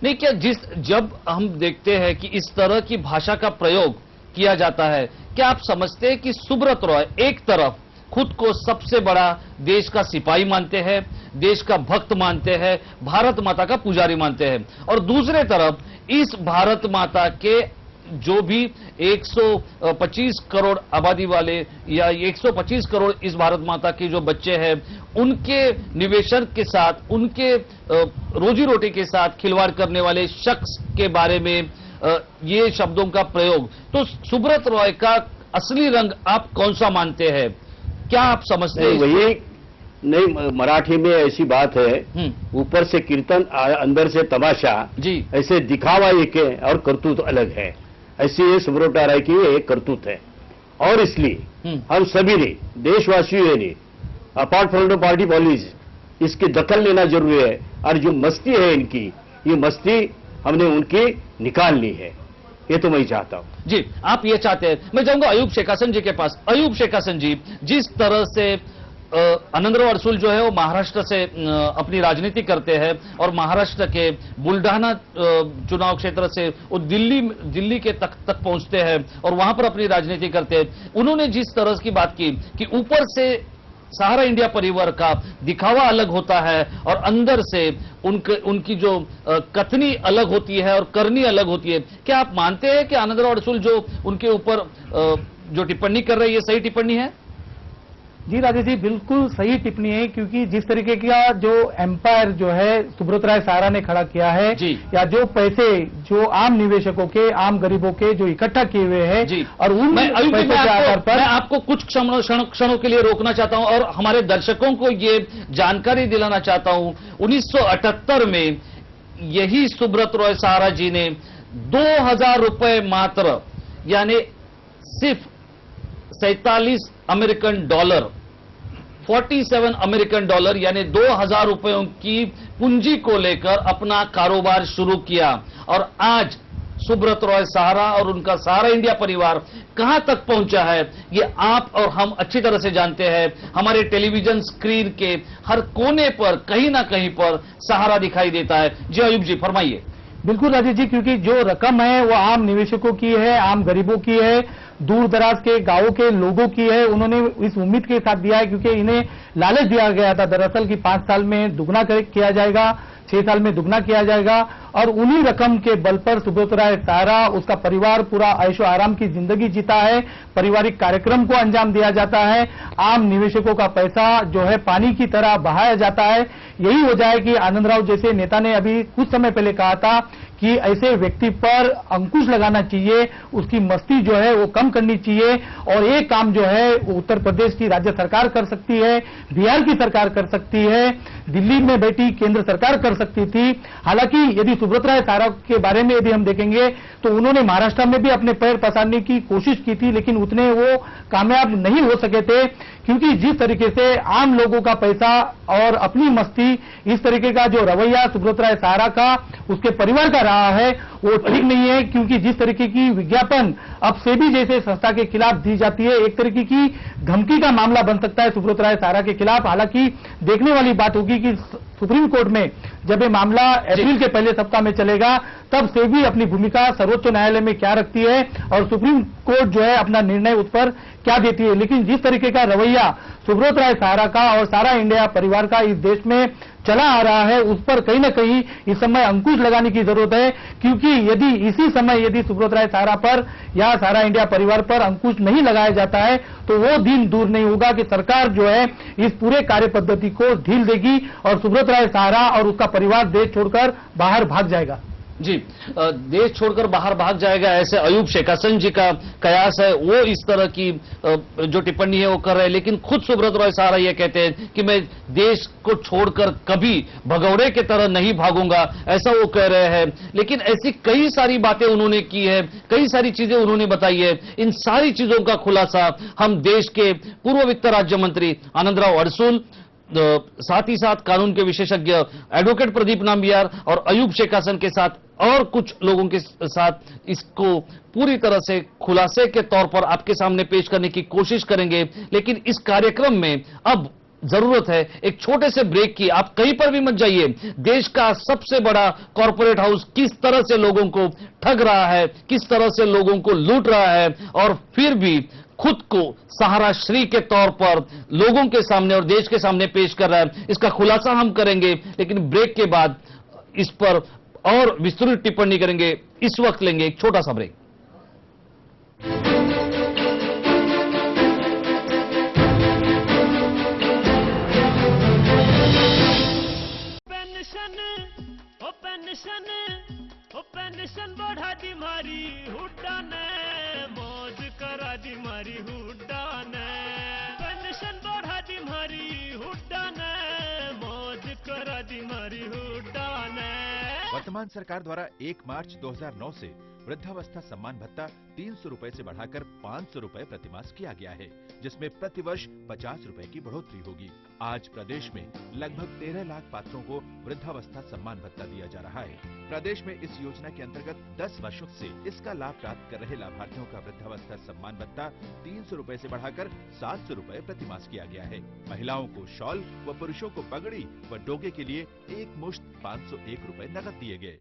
नहीं, क्या जब हम देखते हैं कि इस तरह की भाषा का प्रयोग किया जाता है, क्या आप समझते हैं कि सुब्रत रॉय एक तरफ खुद को सबसे बड़ा देश का सिपाही मानते हैं, देश का भक्त मानते हैं, भारत माता का पुजारी मानते हैं, और दूसरे तरफ इस भारत माता के जो भी 125 करोड़ आबादी वाले या 125 करोड़ इस भारत माता के जो बच्चे हैं, उनके निवेशन के साथ, उनके रोजी रोटी के साथ खिलवाड़ करने वाले शख्स के बारे में ये शब्दों का प्रयोग, तो सुब्रत रॉय का असली रंग आप कौन सा मानते हैं? क्या आप समझते हैं? वही नहीं, मराठी में ऐसी बात है, ऊपर से कीर्तन अंदर से तमाशा जी, ऐसे दिखावा एक है और करतूत अलग है। ऐसी ये सुब्रत राय की एक करतूत है, और इसलिए हम सभी ने, देशवासियों ने, apart from the party policy, इसकी दखल लेना जरूरी है। और जो मस्ती है इनकी, ये मस्ती हमने उनकी निकाल ली है, ये तो मैं चाहता हूं। जी, आप ये चाहते हैं। मैं जाऊंगा अयूब शेख हसन जी के पास। अयूब शेख हसन जी, जिस तरह से आनंदराव अडसूल जो है वो महाराष्ट्र से अपनी राजनीति करते हैं और महाराष्ट्र के बुल्ढाना चुनाव क्षेत्र से वो दिल्ली के तक पहुंचते हैं और वहां पर अपनी राजनीति करते हैं, उन्होंने जिस तरह की बात की कि ऊपर से सहारा इंडिया परिवार का दिखावा अलग होता है और अंदर से उनकी जो कथनी अलग होती है और करनी अलग होती है, क्या आप मानते हैं कि आनंदराव अडसूल जो उनके ऊपर जो टिप्पणी कर रहे हैं, ये सही टिप्पणी है? जी राजेश जी, बिल्कुल सही टिप्पणी है, क्योंकि जिस तरीके का जो एम्पायर जो है सुब्रत राय सहारा ने खड़ा किया है, या जो पैसे जो आम निवेशकों के, आम गरीबों के जो इकट्ठा किए हुए हैं, और उन पैसों के आधार पर मैं आपको कुछ क्षणों के लिए रोकना चाहता हूं और हमारे दर्शकों को ये जानकारी दिलाना चाहता हूं। 1978 में यही सुब्रत रॉय सहारा जी ने 2000 रुपए मात्र, यानी सिर्फ 47 अमेरिकन डॉलर, 47 अमेरिकन डॉलर यानी 2000 रुपयों की पूंजी को लेकर अपना कारोबार शुरू किया। और आज सुब्रत रॉय सहारा और उनका सहारा इंडिया परिवार कहां तक पहुंचा है, ये आप और हम अच्छी तरह से जानते हैं। हमारे टेलीविजन स्क्रीन के हर कोने पर कहीं ना कहीं पर सहारा दिखाई देता है। जी अयूब जी, फरमाइए। बिल्कुल राजेश जी, क्योंकि जो रकम है वो आम निवेशकों की है, आम गरीबों की है, दूर दराज के गांवों के लोगों की है। उन्होंने इस उम्मीद के साथ दिया है, क्योंकि इन्हें लालच दिया गया था दरअसल कि 5 साल में दुगना किया जाएगा, 6 साल में दुगना किया जाएगा, और उन्हीं रकम के बल पर सुब्रत राय सहारा, उसका परिवार पूरा ऐशो आराम की जिंदगी जीता है। पारिवारिक कार्यक्रम को अंजाम दिया जाता है, आम निवेशकों का पैसा जो है पानी की तरह बहाया जाता है। यही वजह है कि आनंदराव जैसे नेता ने अभी कुछ समय पहले कहा था कि ऐसे व्यक्ति पर अंकुश लगाना चाहिए, उसकी मस्ती जो है वो कम करनी चाहिए, और ये काम जो है उत्तर प्रदेश की राज्य सरकार कर सकती है, बिहार की सरकार कर सकती है, दिल्ली में बैठी केंद्र सरकार कर सकती थी। हालांकि यदि सुब्रत राय सहारा के बारे में यदि हम देखेंगे तो उन्होंने महाराष्ट्र में भी अपने पैर पसारने की कोशिश की थी, लेकिन उतने वो कामयाब नहीं हो सके थे, क्योंकि जिस तरीके से आम लोगों का पैसा और अपनी मस्ती, इस तरीके का जो रवैया सुब्रत राय सहारा का, उसके परिवार का रहा है, वो ठीक नहीं है। क्योंकि जिस तरीके की विज्ञापन अब सेबी जैसे संस्था के खिलाफ दी जाती है, एक तरीके की धमकी का मामला बन सकता है सुब्रत राय सहारा के खिलाफ। हालांकि देखने वाली बात होगी कि सुप्रीम कोर्ट में जब ये मामला अप्रैल के पहले सप्ताह में चलेगा, तब सेबी अपनी भूमिका सर्वोच्च न्यायालय में क्या रखती है और सुप्रीम कोर्ट जो है अपना निर्णय उस पर क्या देती है। लेकिन जिस तरीके का रवैया सुब्रत राय सहारा का और सहारा इंडिया परिवार का इस देश में चला आ रहा है, उस पर कहीं ना कहीं इस समय अंकुश लगाने की जरूरत है। क्योंकि यदि इसी समय यदि सुब्रत राय सहारा पर या सहारा इंडिया परिवार पर अंकुश नहीं लगाया जाता है, तो वो दिन दूर नहीं होगा कि सरकार जो है इस पूरे कार्य पद्धति को ढील देगी और सुब्रत राय सहारा और उसका परिवार देश छोड़कर बाहर भाग जाएगा। जी, देश छोड़कर बाहर भाग जाएगा, ऐसे अयूब शेख हसन जी का कयास है। वो इस तरह की जो टिप्पणी है वो कर रहे हैं, लेकिन खुद सुब्रत रॉय सहारा ये कहते हैं कि मैं देश को छोड़कर कभी भगौड़े की तरह नहीं भागूंगा, ऐसा वो कह रहे हैं। लेकिन ऐसी कई सारी बातें उन्होंने की है, कई सारी चीजें उन्होंने बताई है। इन सारी चीजों का खुलासा हम देश के पूर्व वित्त राज्य मंत्री आनंदराव अडसूल, साथ ही साथ कानून के विशेषज्ञ एडवोकेट प्रदीप नाम्बियार और अयूब शेख हसन के साथ और कुछ लोगों के साथ इसको पूरी तरह से खुलासे के तौर पर आपके सामने पेश करने की कोशिश करेंगे। लेकिन इस कार्यक्रम में अब जरूरत है एक छोटे से ब्रेक की। आप कहीं पर भी मत जाइए। देश का सबसे बड़ा कॉर्पोरेट हाउस किस तरह से लोगों को ठग रहा है, किस तरह से लोगों को लूट रहा है, और फिर भी खुद को सहारा श्री के तौर पर लोगों के सामने और देश के सामने पेश कर रहा है, इसका खुलासा हम करेंगे। लेकिन ब्रेक के बाद इस पर और विस्तृत टिप्पणी करेंगे। इस वक्त लेंगे एक छोटा सा ब्रेक। पेंशन बढ़ा दी मारी हुड्डा ने, मौज करा दी मारी हुड्डा ने। पेंशन बढ़ा दी मारी हुड्डा ने, मौज करा दी मारी हुड्डा ने। वर्तमान सरकार द्वारा 1 मार्च 2009 से वृद्धावस्था सम्मान भत्ता 300 रुपए से बढ़ाकर 500 रुपए प्रतिमास किया गया है, जिसमें प्रतिवर्ष 50 रुपए की बढ़ोतरी होगी। आज प्रदेश में लगभग 13 लाख पात्रों को वृद्धावस्था सम्मान भत्ता दिया जा रहा है। प्रदेश में इस योजना के अंतर्गत 10 वर्षों से इसका लाभ प्राप्त कर रहे लाभार्थियों का वृद्धावस्था सम्मान भत्ता 300 रुपए से बढ़ाकर 700 रुपए प्रतिमास किया गया है। महिलाओं को शॉल व पुरुषों को पगड़ी व डोगे के लिए एक मुश्त 501 रुपए नकद दिए गए।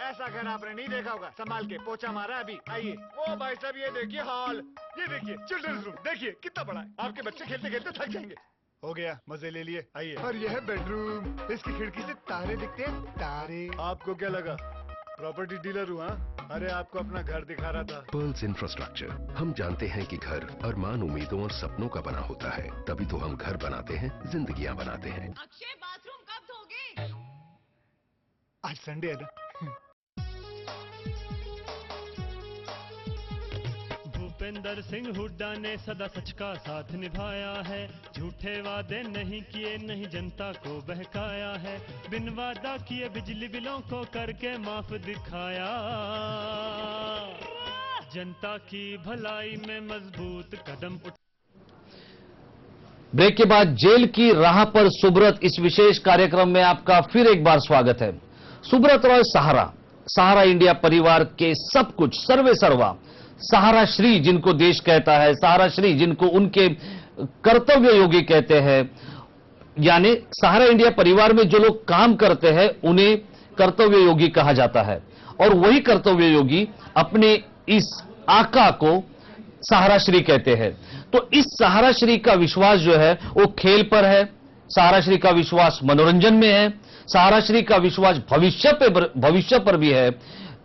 ऐसा घर आपने नहीं देखा होगा। संभाल के पोछा मारा अभी। आइए। वो भाई साहब ये देखिए हॉल, ये देखिए चिल्ड्रंस रूम, देखिए कितना बड़ा है। आपके बच्चे खेलते खेलते थक जाएंगे। हो गया, मजे ले लिए। आइए। और ये है बेडरूम, इसकी खिड़की से तारे दिखते हैं। तारे। आपको क्या लगा प्रॉपर्टी डीलर हूँ? अरे आपको अपना घर दिखा रहा था। Pearls infrastructure. हम जानते हैं कि घर अरमान, उम्मीदों और सपनों का बना होता है, तभी तो हम घर बनाते हैं, जिंदगियां बनाते हैं। अक्षय बाथरूम कब धोगे? आज संडे है ना। भूपेंद्र सिंह हुड्डा ने सदा सच का साथ निभाया है, झूठे वादे नहीं किए, नहीं जनता को बहकाया है, बिन वादा किए बिजली बिलों को करके माफ दिखाया, जनता की भलाई में मजबूत कदम उठ। ब्रेक के बाद जेल की राह पर सुब्रत, इस विशेष कार्यक्रम में आपका फिर एक बार स्वागत है। सुब्रत रॉय सहारा इंडिया परिवार के सब कुछ, सर्वे सर्वा, सहारा श्री जिनको देश कहता है, सहारा श्री जिनको उनके कर्तव्य योगी कहते हैं, यानी सहारा इंडिया परिवार में जो लोग काम करते हैं उन्हें कर्तव्य योगी कहा जाता है, और वही कर्तव्य योगी अपने इस आका को सहारा श्री कहते हैं। तो इस सहारा श्री का विश्वास जो है वो खेल पर है, सहारा श्री का विश्वास मनोरंजन में है, सहारा श्री का विश्वास भविष्य पर भी है।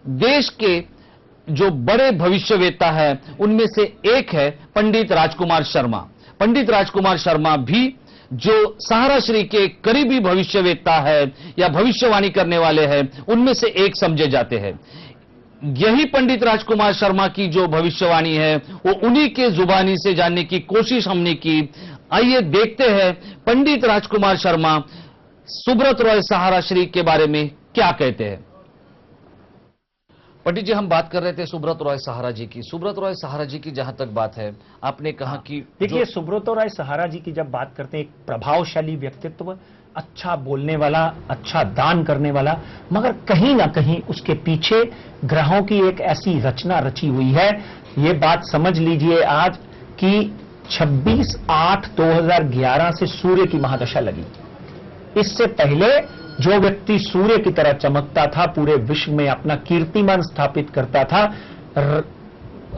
देश के जो बड़े भविष्यवेत्ता हैं उनमें से एक है पंडित राजकुमार शर्मा। पंडित राजकुमार शर्मा भी जो सहारा श्री के करीबी भविष्यवेत्ता है या भविष्यवाणी करने वाले हैं उनमें से एक समझे जाते हैं। यही पंडित राजकुमार शर्मा की जो भविष्यवाणी है वो उन्हीं के जुबानी से जानने की कोशिश हमने की। आइए देखते हैं पंडित राजकुमार शर्मा सुब्रत रॉय सहारा श्री के बारे में क्या कहते हैं। पंडित जी, हम बात कर रहे थे सुब्रत रॉय सहारा जी की। सुब्रत रॉय सहारा जी की जहां तक बात है, आपने कहा कि देखिए सुब्रत रॉय सहारा जी की जब बात करते हैं, एक प्रभावशाली व्यक्तित्व, अच्छा बोलने वाला, अच्छा दान करने वाला, मगर कहीं ना कहीं उसके पीछे ग्रहों की एक ऐसी रचना रची हुई है। ये बात समझ लीजिए आज कि 26/8/2011 से सूर्य की महादशा लगी। इससे पहले जो व्यक्ति सूर्य की तरह चमकता था, पूरे विश्व में अपना कीर्तिमान स्थापित करता था,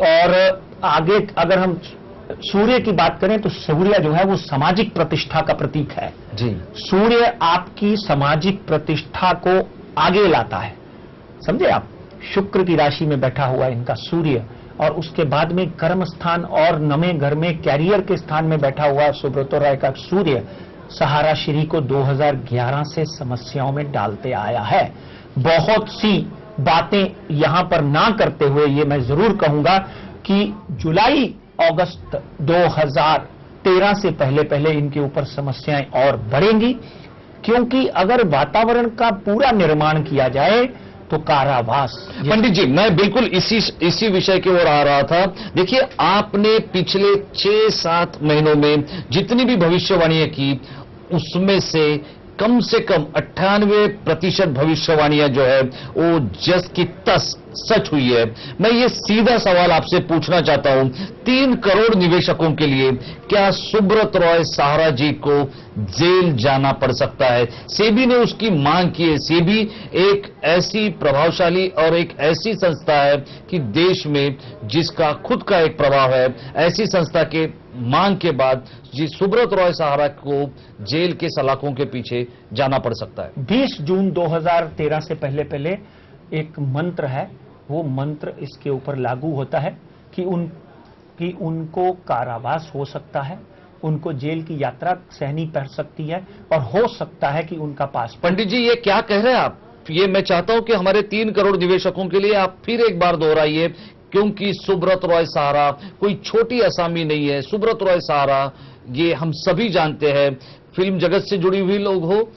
और आगे अगर हम सूर्य की बात करें तो सूर्य जो है वो सामाजिक प्रतिष्ठा का प्रतीक है जी। सूर्य आपकी सामाजिक प्रतिष्ठा को आगे लाता है, समझे आप। शुक्र की राशि में बैठा हुआ इनका सूर्य, और उसके बाद में कर्म स्थान और नवे घर में कैरियर के स्थान में बैठा हुआ सुब्रत रॉय का सूर्य सहारा श्री को 2011 से समस्याओं में डालते आया है। बहुत सी बातें यहां पर ना करते हुए ये मैं जरूर कहूंगा कि जुलाई अगस्त 2013 से पहले पहले इनके ऊपर समस्याएं और बढ़ेंगी, क्योंकि अगर वातावरण का पूरा निर्माण किया जाए तो कारावास। पंडित जी, मैं बिल्कुल इसी विषय की ओर आ रहा था। देखिए, आपने पिछले 6-7 महीनों में जितनी भी भविष्यवाणियां की उसमें से कम से कम 98% भविष्यवाणियां जो है वो जस की तस सच हुई है। मैं ये सीधा सवाल आपसे पूछना चाहता हूं, 3 करोड़ निवेशकों के लिए क्या सुब्रत रॉय सहारा जी को जेल जाना पड़ सकता है? सेबी ने उसकी मांग की है। सेबी एक ऐसी प्रभावशाली और एक ऐसी संस्था है कि देश में जिसका खुद का एक प्रभाव है, ऐसी संस्था के मांग के बाद जी सुब्रत रॉय सहारा को जेल के सलाखों के पीछे जाना पड़ सकता है। 20 जून 2013 से पहले एक मंत्र है, वो मंत्र इसके ऊपर लागू होता है कि उनको कारावास हो सकता है, उनको जेल की यात्रा सहनी पड़ सकती है और हो सकता है कि उनका पास। पंडित जी ये क्या कह रहे हैं आप? ये मैं चाहता हूं कि हमारे 3 करोड़ निवेशकों के लिए आप फिर एक बार दोहराइए, क्योंकि सुब्रत रॉय सहारा कोई छोटी असामी नहीं है। सुब्रत रॉय सहारा ये हम सभी जानते हैं, फिल्म जगत से जुड़ी हुई लोग हो,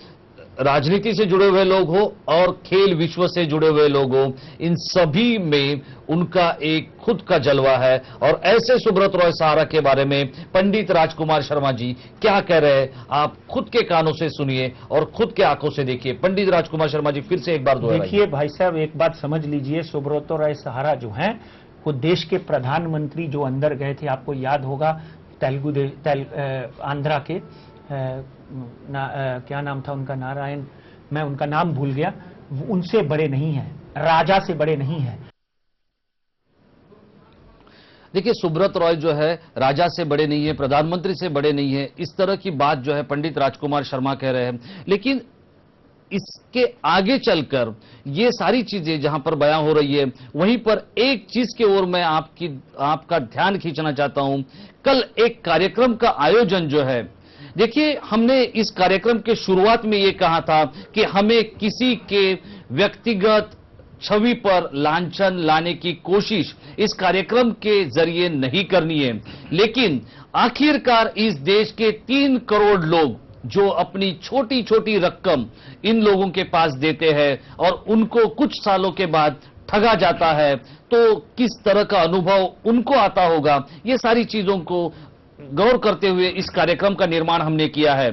राजनीति से जुड़े हुए लोग हो और खेल विश्व से जुड़े हुए लोग हो, इन सभी में उनका एक खुद का जलवा है। और ऐसे सुब्रत रॉय सहारा के बारे में पंडित राजकुमार शर्मा जी क्या कह रहे हैं, आप खुद के कानों से सुनिए और खुद के आंखों से देखिए। पंडित राजकुमार शर्मा जी फिर से एक बार दोहराइए। देखिए भाई साहब, एक बात समझ लीजिए, सुब्रत रॉय सहारा जो हैं वो देश के प्रधानमंत्री जो अंदर गए थे, आपको याद होगा आंध्रा के क्या नाम था उनका, नारायण, मैं उनका नाम भूल गया, उनसे बड़े नहीं हैं, राजा से बड़े नहीं हैं। देखिए सुब्रत रॉय जो है राजा से बड़े नहीं है, प्रधानमंत्री से बड़े नहीं है, इस तरह की बात जो है पंडित राजकुमार शर्मा कह रहे हैं। लेकिन इसके आगे चलकर ये सारी चीजें जहां पर बयां हो रही है, वहीं पर एक चीज की ओर मैं आपका ध्यान खींचना चाहता हूं। कल एक कार्यक्रम का आयोजन जो है, देखिए हमने इस कार्यक्रम के शुरुआत में ये कहा था कि हमें किसी के व्यक्तिगत छवि पर लांछन लाने की कोशिश इस कार्यक्रम के जरिए नहीं करनी है। लेकिन आखिरकार इस देश के 3 करोड़ लोग जो अपनी छोटी छोटी रकम इन लोगों के पास देते हैं और उनको कुछ सालों के बाद ठगा जाता है, तो किस तरह का अनुभव उनको आता होगा, ये सारी चीजों को गौर करते हुए इस कार्यक्रम का निर्माण हमने किया है।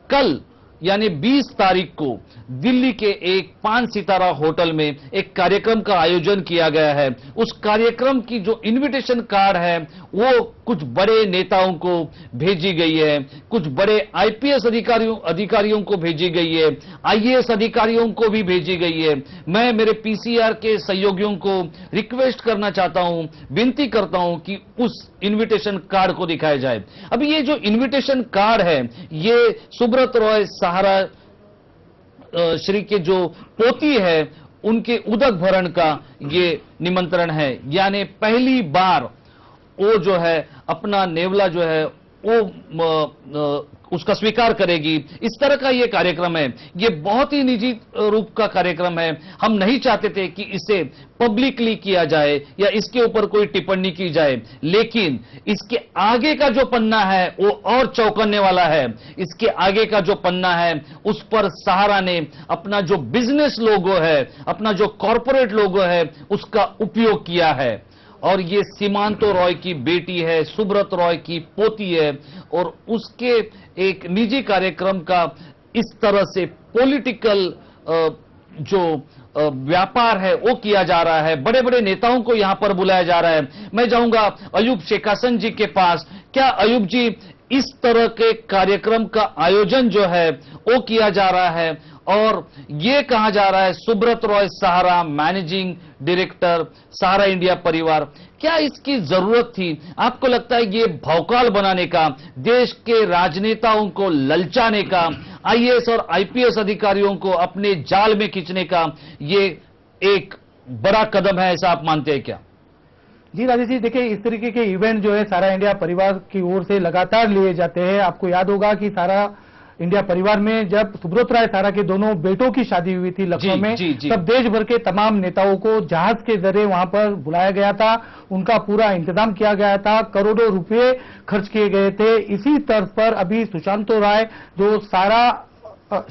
कल यानी 20 तारीख को दिल्ली के एक 5 सितारा होटल में एक कार्यक्रम का आयोजन किया गया है। उस कार्यक्रम की जो इनविटेशन कार्ड है वो कुछ बड़े नेताओं को भेजी गई है, कुछ बड़े आईपीएस अधिकारियों को भेजी गई है, आईएएस अधिकारियों को भी भेजी गई है। मैं मेरे पीसीआर के सहयोगियों को रिक्वेस्ट करना चाहता हूं, विनती करता हूं कि उस इनविटेशन कार्ड को दिखाया जाए। अभी ये जो इनविटेशन कार्ड है, ये सुब्रत रॉय सहारा श्री के जो पोती है उनके उदक भरण का ये निमंत्रण है। यानी पहली बार वो जो है अपना नेवला जो है वो उसका स्वीकार करेगी, इस तरह का ये कार्यक्रम है। ये बहुत ही निजी रूप का कार्यक्रम है। हम नहीं चाहते थे कि इसे पब्लिकली किया जाए या इसके ऊपर कोई टिप्पणी की जाए, लेकिन इसके आगे का जो पन्ना है वो और चौंकाने वाला है। इसके आगे का जो पन्ना है उस पर सहारा ने अपना जो बिजनेस लोगो है, अपना जो कॉर्पोरेट लोगो है, उसका उपयोग किया है। और ये सीमांतो रॉय की बेटी है, सुब्रत रॉय की पोती है, और उसके एक निजी कार्यक्रम का इस तरह से पॉलिटिकल जो व्यापार है वो किया जा रहा है। बड़े बड़े नेताओं को यहां पर बुलाया जा रहा है। मैं जाऊंगा अयूब शेखासन जी के पास। क्या अयूब जी, इस तरह के कार्यक्रम का आयोजन जो है वो किया जा रहा है और ये कहा जा रहा है सुब्रत रॉय सहारा मैनेजिंग डायरेक्टर सहारा इंडिया परिवार, क्या इसकी जरूरत थी? आपको लगता है ये भौकाल बनाने का, देश के राजनेताओं को ललचाने का, आईएएस और आईपीएस अधिकारियों को अपने जाल में खींचने का ये एक बड़ा कदम है, ऐसा आप मानते हैं क्या? जी राजेश जी, देखिए इस तरीके के इवेंट जो है सारा इंडिया परिवार की ओर से लगातार लिए जाते हैं। आपको याद होगा कि सारा इंडिया परिवार में जब सुब्रत रॉय सहारा के दोनों बेटों की शादी हुई थी लखनऊ में, तब देश भर के तमाम नेताओं को जहाज के जरिए वहां पर बुलाया गया था, उनका पूरा इंतजाम किया गया था, करोड़ों रुपए खर्च किए गए थे। इसी तर्ज पर अभी सुशांतो राय जो सारा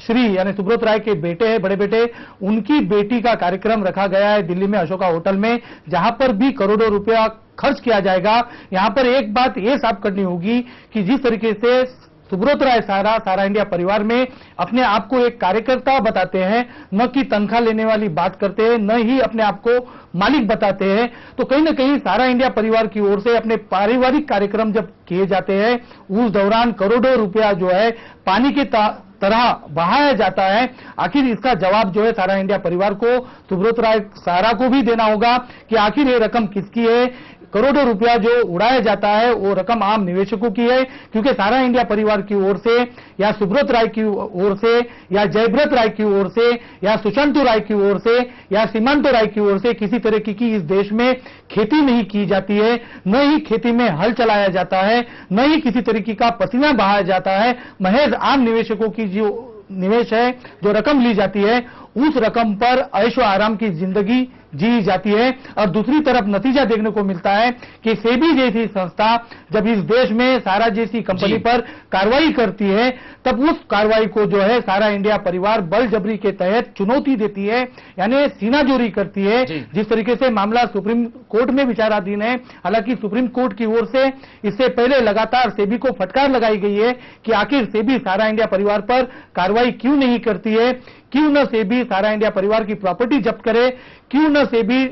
श्री यानी सुब्रत राय के बेटे हैं, बड़े बेटे, उनकी बेटी का कार्यक्रम रखा गया है दिल्ली में अशोका होटल में, जहां पर भी करोड़ों रुपया खर्च किया जाएगा। यहां पर एक बात यह साफ करनी होगी कि जिस तरीके से सुब्रत राय सारा इंडिया परिवार में अपने आप को एक कार्यकर्ता बताते हैं, न कि तनख्वाह लेने वाली बात करते हैं, न ही अपने आप को मालिक बताते हैं। तो कहीं ना कहीं सारा इंडिया परिवार की ओर से अपने पारिवारिक कार्यक्रम जब किए जाते हैं, उस दौरान करोड़ों रुपया जो है पानी के तरह बहाया जाता है। आखिर इसका जवाब जो है सारा इंडिया परिवार को, सुब्रत राय सारा को भी देना होगा कि आखिर ये रकम किसकी है। करोड़ों रुपया जो उड़ाया जाता है वो रकम आम निवेशकों की है, क्योंकि सारा इंडिया परिवार की ओर से या सुब्रत राय की ओर से या जयव्रत राय की ओर से या सुशांतु राय की ओर से या सीमांतो राय की ओर से किसी तरह की इस देश में खेती नहीं की जाती है, न ही खेती में हल चलाया जाता है, न ही किसी तरीके का पसीना बहाया जाता है। महज आम निवेशकों की जो निवेश है, जो रकम ली जाती है, उस रकम पर ऐशो आराम की जिंदगी जी जाती है। और दूसरी तरफ नतीजा देखने को मिलता है कि सेबी जैसी संस्था जब इस देश में सारा जैसी कंपनी पर कार्रवाई करती है, तब उस कार्रवाई को जो है सारा इंडिया परिवार बलजबरी के तहत चुनौती देती है, यानी सीनाजोरी करती है। जिस तरीके से मामला सुप्रीम कोर्ट में विचाराधीन है, हालांकि सुप्रीम कोर्ट की ओर से इससे पहले लगातार सेबी को फटकार लगाई गई है कि आखिर सेबी सारा इंडिया परिवार पर कार्रवाई क्यों नहीं करती है, क्यों न सेबी सारा इंडिया परिवार की प्रॉपर्टी जब्त करे, क्यों न सेबी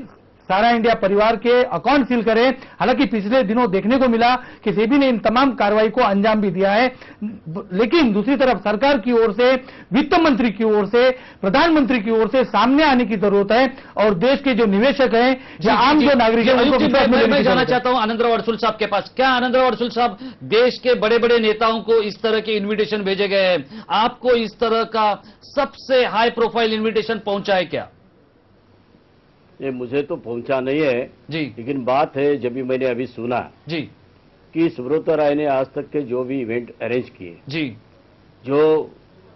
सारा इंडिया परिवार के अकाउंट सील करे। हालांकि पिछले दिनों देखने को मिला कि सेबी ने इन तमाम कार्रवाई को अंजाम भी दिया है, लेकिन दूसरी तरफ सरकार की ओर से, वित्त मंत्री की ओर से, प्रधानमंत्री की ओर से सामने आने की जरूरत है और देश के जो निवेशक हैं या आम जो नागरिक हैं, मैं जाना चाहता हूं आनंदराव अडसुल साहब के पास। क्या आनंदराव अडसुल साहब, देश के बड़े बड़े नेताओं को इस तरह के इन्विटेशन भेजे गए हैं, आपको इस तरह का सबसे हाई प्रोफाइल इन्विटेशन पहुंचा है क्या? ये मुझे तो पहुंचा नहीं है जी, लेकिन बात है जब भी मैंने अभी सुना जी कि सुब्रत राय ने आज तक के जो भी इवेंट अरेंज किए जी, जो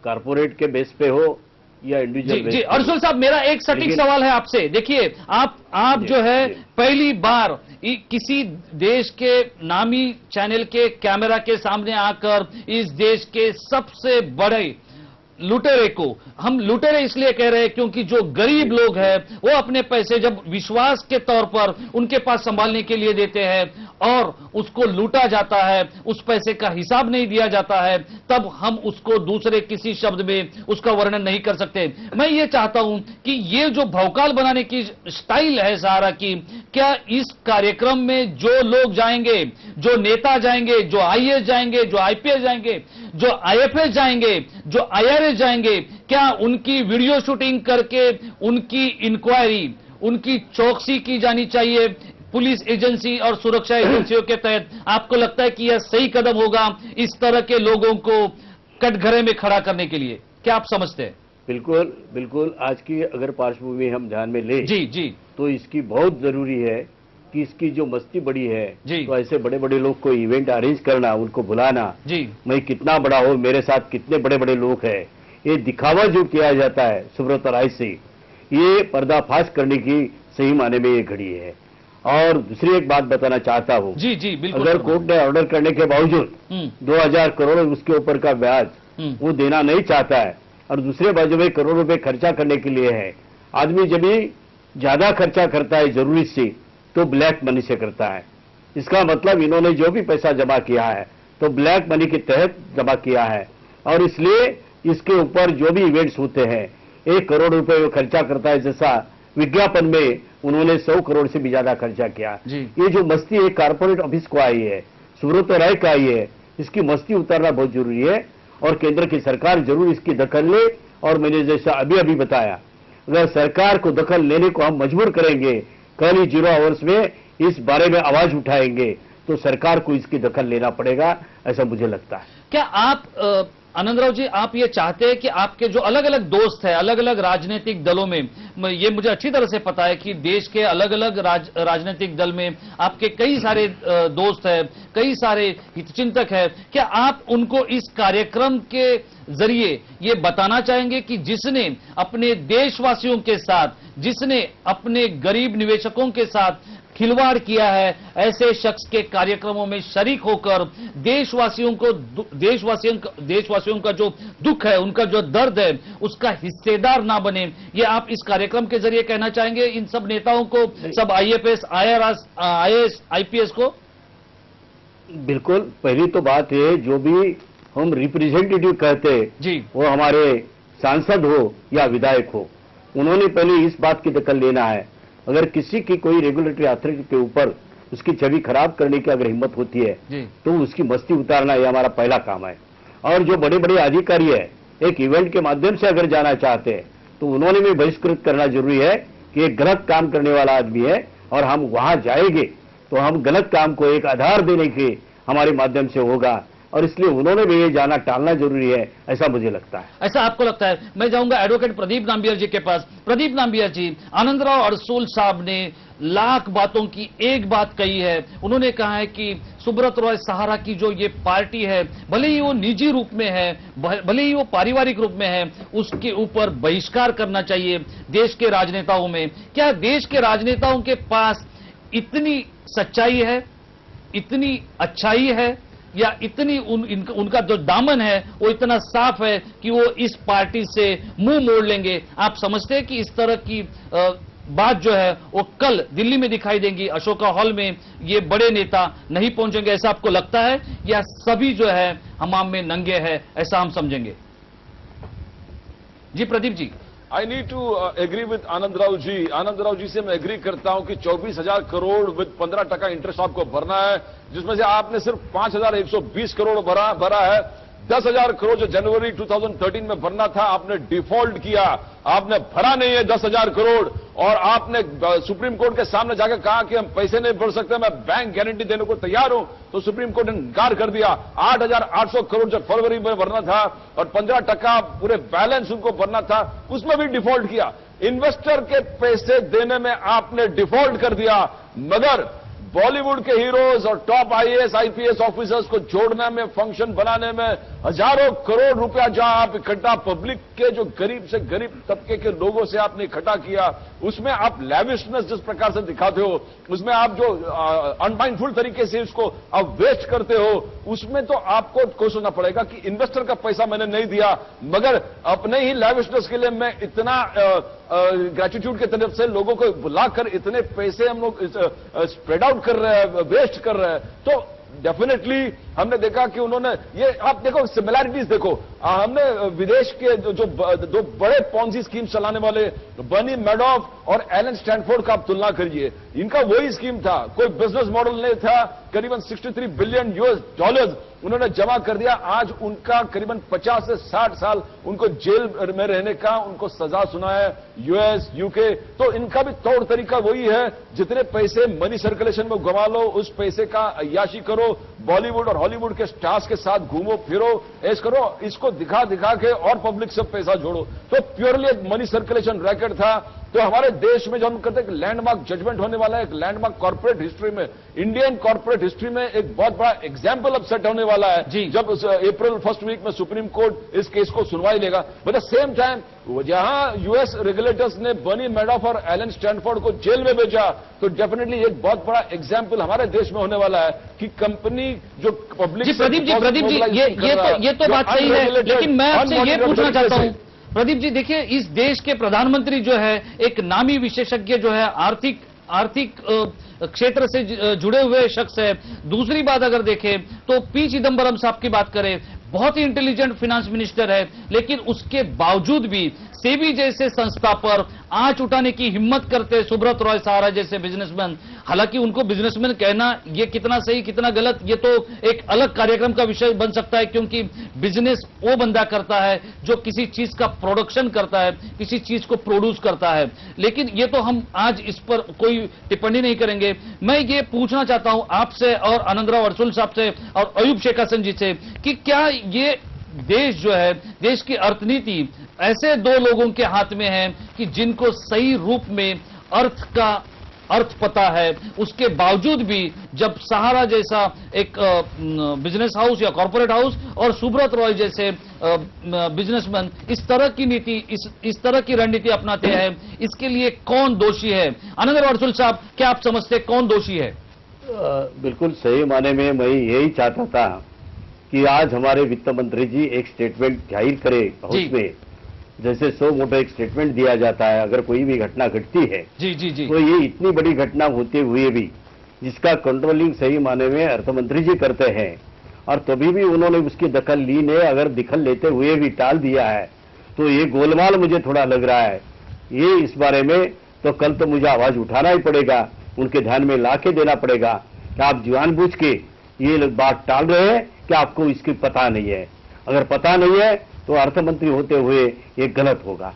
कारपोरेट के बेस पे हो या इंडिविजुअल बेस। जी अडसुल साहब, मेरा एक सटीक सवाल है आपसे। देखिए, आप जो है पहली बार किसी देश के नामी चैनल के कैमरा के सामने आकर इस देश के सबसे बड़े लुटेरे को, हम लुटेरे इसलिए कह रहे हैं क्योंकि जो गरीब लोग हैं वो अपने पैसे जब विश्वास के तौर पर उनके पास संभालने के लिए देते हैं और उसको लूटा जाता है, उस पैसे का हिसाब नहीं दिया जाता है, तब हम उसको दूसरे किसी शब्द में उसका वर्णन नहीं कर सकते। मैं ये चाहता हूं कि ये जो भौकाल बनाने की स्टाइल है सहारा की, क्या इस कार्यक्रम में जो लोग जाएंगे, जो नेता जाएंगे, जो आईएएस जाएंगे, जो आईपीएस जाएंगे, जो आईएफएस जाएंगे, जो आईआरएस जाएंगे, क्या उनकी वीडियो शूटिंग करके उनकी इंक्वायरी, उनकी चौकसी की जानी चाहिए पुलिस एजेंसी और सुरक्षा एजेंसियों के तहत? आपको लगता है कि यह सही कदम होगा इस तरह के लोगों को कटघरे में खड़ा करने के लिए? क्या आप समझते हैं? बिल्कुल बिल्कुल। आज की अगर पार्श्वभूमि हम ध्यान में ले जी जी, तो इसकी बहुत जरूरी है कि इसकी जो मस्ती बड़ी है जी, तो ऐसे बड़े बड़े लोग को इवेंट अरेंज करना, उनको बुलाना जी, मैं कितना बड़ा हूं, मेरे साथ कितने बड़े बड़े लोग हैं, ये दिखावा जो किया जाता है सुब्रत राय से, ये पर्दाफाश करने की सही माने में ये घड़ी है। और दूसरी एक बात बताना चाहता हूं जी जी बिल्कुल। अगर कोर्ट ने ऑर्डर करने के बावजूद 2000 करोड़ उसके ऊपर का ब्याज वो देना नहीं चाहता है और दूसरे बाजू में करोड़ रुपए खर्चा करने के लिए है, आदमी जब भी ज्यादा खर्चा करता है जरूरी से तो ब्लैक मनी से करता है। इसका मतलब इन्होंने जो भी पैसा जमा किया है तो ब्लैक मनी के तहत जमा किया है और इसलिए इसके ऊपर जो भी इवेंट्स होते हैं 1 करोड़ रुपए वो खर्चा करता है, जैसा विज्ञापन में उन्होंने 100 करोड़ से भी ज्यादा खर्चा किया। ये जो मस्ती एक कारपोरेट ऑफिस को आई है, सुब्रत राय का आई है, इसकी मस्ती उतारना बहुत जरूरी है और केंद्र की सरकार जरूर इसकी दखल ले। और मैंने जैसा अभी अभी बताया, अगर सरकार को दखल लेने को हम मजबूर करेंगे, कल ही 0 आवर्स में इस बारे में आवाज उठाएंगे तो सरकार को इसकी दखल लेना पड़ेगा, ऐसा मुझे लगता है। क्या आप आनंदराव जी, आप ये चाहते हैं कि आपके जो अलग अलग दोस्त हैं अलग अलग राजनीतिक दलों में, ये मुझे अच्छी तरह से पता है कि देश के अलग अलग राजनीतिक दल में आपके कई सारे दोस्त हैं, कई सारे हितचिंतक हैं, क्या आप उनको इस कार्यक्रम के जरिए ये बताना चाहेंगे कि जिसने अपने देशवासियों के साथ, जिसने अपने गरीब निवेशकों के साथ खिलवाड़ किया है, ऐसे शख्स के कार्यक्रमों में शरीक होकर देशवासियों का जो दुख है, उनका जो दर्द है, उसका हिस्सेदार ना बने, ये आप इस कार्यक्रम के जरिए कहना चाहेंगे इन सब नेताओं को, सब आईएफएस, आईएएस, आईपीएस को? बिल्कुल। पहली तो बात है जो भी हम रिप्रेजेंटेटिव कहते जी, वो हमारे सांसद हो या विधायक हो, उन्होंने पहले इस बात की दखल लेना है। अगर किसी की कोई रेगुलेटरी अथॉरिटी के ऊपर उसकी छवि खराब करने की अगर हिम्मत होती है तो उसकी मस्ती उतारना ये हमारा पहला काम है। और जो बड़े बड़े अधिकारी है एक इवेंट के माध्यम से अगर जाना चाहते हैं तो उन्होंने भी बहिष्कृत करना जरूरी है कि एक गलत काम करने वाला आदमी है और हम वहां जाएंगे तो हम गलत काम को एक आधार देने के हमारे माध्यम से होगा, और इसलिए उन्होंने भी ये जाना टालना जरूरी है, ऐसा मुझे लगता है। ऐसा आपको लगता है? मैं जाऊंगा एडवोकेट प्रदीप नाम्बियर जी के पास। प्रदीप नाम्बियर जी, आनंदराव अरसोल साहब ने लाख बातों की एक बात कही है। उन्होंने कहा है कि सुब्रत रॉय सहारा की जो ये पार्टी है, भले ही वो निजी रूप में है, भले ही वो पारिवारिक रूप में है, उसके ऊपर बहिष्कार करना चाहिए देश के राजनेताओं में। क्या देश के राजनेताओं के पास इतनी सच्चाई है, इतनी अच्छाई है, या इतनी उनका जो दामन है वो इतना साफ है कि वो इस पार्टी से मुंह मोड़ लेंगे? आप समझते हैं कि इस तरह की बात जो है वो कल दिल्ली में दिखाई देंगी, अशोका हॉल में ये बड़े नेता नहीं पहुंचेंगे, ऐसा आपको लगता है? या सभी जो है हमाम में नंगे हैं, ऐसा हम समझेंगे? जी Pradeep ji. I need to agree with Anand Rao ji. Anand Rao ji से मैं एग्री करता हूं कि 24,000 करोड़ विद 15% इंटरेस्ट आपको भरना है, जिसमें से आपने सिर्फ 5,120 करोड़ भरा है। 10,000 करोड़ जो जनवरी 2013 में भरना था आपने डिफॉल्ट किया, आपने भरा नहीं है 10,000 करोड़, और आपने सुप्रीम कोर्ट के सामने जाकर कहा कि हम पैसे नहीं भर सकते, मैं बैंक गारंटी देने को तैयार हूं, तो सुप्रीम कोर्ट ने इनकार कर दिया। 8,800 करोड़ जो फरवरी में भरना था और 15% पूरे बैलेंस उनको भरना था, उसमें भी डिफॉल्ट किया। इन्वेस्टर के पैसे देने में आपने डिफॉल्ट कर दिया, मगर बॉलीवुड के हीरोज और टॉप आईएएस आईपीएस ऑफिसर्स को जोड़ने में, फंक्शन बनाने में हजारों करोड़ रुपया जहां आप इकट्ठा पब्लिक के जो गरीब से गरीब तबके के लोगों से आपने इकट्ठा किया, उसमें आप लैविशनेस जिस प्रकार से दिखाते हो, उसमें आप जो अनमाइंडफुल तरीके से इसको आप वेस्ट करते हो, उसमें तो आपको सोचना पड़ेगा कि इन्वेस्टर का पैसा मैंने नहीं दिया, मगर अपने ही लैविशनेस के लिए मैं इतना ग्रेटिट्यूड की तरफ से लोगों को बुलाकर इतने पैसे हम लोग स्प्रेड आउट कर रहे हैं, वेस्ट कर रहे हैं। तो डेफिनेटली हमने देखा कि उन्होंने ये, आप देखो सिमिलैरिटीज देखो, हमने विदेश के जो दो बड़े पॉन्जी स्कीम चलाने वाले बर्नी मैडॉफ और एलन स्टैनफोर्ड का आप तुलना करिए, इनका वही स्कीम था, कोई बिजनेस मॉडल नहीं था, करीबन 63 बिलियन US डॉलर्स उन्होंने जमा कर दिया। आज उनका करीबन 50 से 60 साल उनको जेल में रहने का उनको सजा सुना है US, UK। तो इनका भी तौर तरीका वही है, जितने पैसे मनी सर्कुलेशन में गंवा लो, उस पैसे का अय्याशी करो, बॉलीवुड और हॉलीवुड के स्टार्स के साथ घूमो फिरो, ऐश करो, इसको दिखा दिखा के और पब्लिक से पैसा जोड़ो। तो प्योरली एक मनी सर्कुलेशन रैकेट था। तो हमारे देश में जो हम कहते हैं लैंडमार्क जजमेंट होने वाला है, एक लैंडमार्क कॉर्पोरेट हिस्ट्री में, इंडियन कॉर्पोरेट हिस्ट्री में एक बहुत बड़ा एग्जाम्पल अब सेट होने वाला है जब अप्रैल फर्स्ट वीक में सुप्रीम कोर्ट इस केस को सुनवाई लेगा। बट द सेम टाइम जहां यूएस रेगुलेटर्स ने बर्नी मैडॉफ और एलन स्टैनफोर्ड को जेल में भेजा, तो डेफिनेटली एक बहुत बड़ा एग्जाम्पल हमारे देश में होने वाला है कि कंपनी जो पब्लिक। प्रदीप जी ये तो बात सही है, लेकिन मैं आपसे ये पूछना चाहता हूं प्रदीप जी, देखिए इस देश के प्रधानमंत्री जो है एक नामी विशेषज्ञ जो है, आर्थिक क्षेत्र से जुड़े हुए शख्स है। दूसरी बात अगर देखें तो पी चिदंबरम साहब की बात करें, बहुत ही इंटेलिजेंट फाइनेंस मिनिस्टर है, लेकिन उसके बावजूद भी सेबी जैसे संस्था पर आंच उठाने की हिम्मत करते सुब्रत रॉय सहारा जैसे बिजनेसमैन। हालांकि उनको बिजनेसमैन कहना ये कितना सही कितना गलत, ये तो एक अलग कार्यक्रम का विषय बन सकता है, क्योंकि बिजनेस वो बंदा करता है जो किसी चीज का प्रोडक्शन करता है, किसी चीज को प्रोड्यूस करता है। लेकिन ये तो हम आज इस पर कोई टिप्पणी नहीं करेंगे। मैं ये पूछना चाहता हूं आपसे और आनंदराव अरसोल साहब से और अयूब शेख हसन जी से कि क्या ये देश जो है, देश की अर्थनीति ऐसे दो लोगों के हाथ में है कि जिनको सही रूप में अर्थ पता है, उसके बावजूद भी जब सहारा जैसा एक बिजनेस हाउस या कॉर्पोरेट हाउस और सुब्रत रॉय जैसे बिजनेसमैन इस तरह की नीति, इस तरह की रणनीति अपनाते हैं, इसके लिए कौन दोषी है? आनंदराव अरसोल साहब, क्या आप समझते हैं कौन दोषी है? बिल्कुल सही माने में मैं यही चाहता था कि आज हमारे वित्त मंत्री जी एक स्टेटमेंट जाहिर करे हाउस में, जैसे 100 मोटा एक स्टेटमेंट दिया जाता है अगर कोई भी घटना घटती है। जी जी जी। तो ये इतनी बड़ी घटना होते हुए भी जिसका कंट्रोलिंग सही माने में अर्थमंत्री जी करते हैं, और तभी भी उन्होंने उसकी दखल ली नहीं। अगर दखल लेते हुए भी टाल दिया है तो ये गोलमाल मुझे थोड़ा लग रहा है। ये इस बारे में तो कल तो मुझे आवाज उठाना ही पड़ेगा, उनके ध्यान में ला के देना पड़ेगा कि आप जानबूझ के ये बात टाल रहे हैं कि आपको इसकी पता नहीं है। अगर पता नहीं है तो अर्थमंत्री होते हुए ये गलत होगा।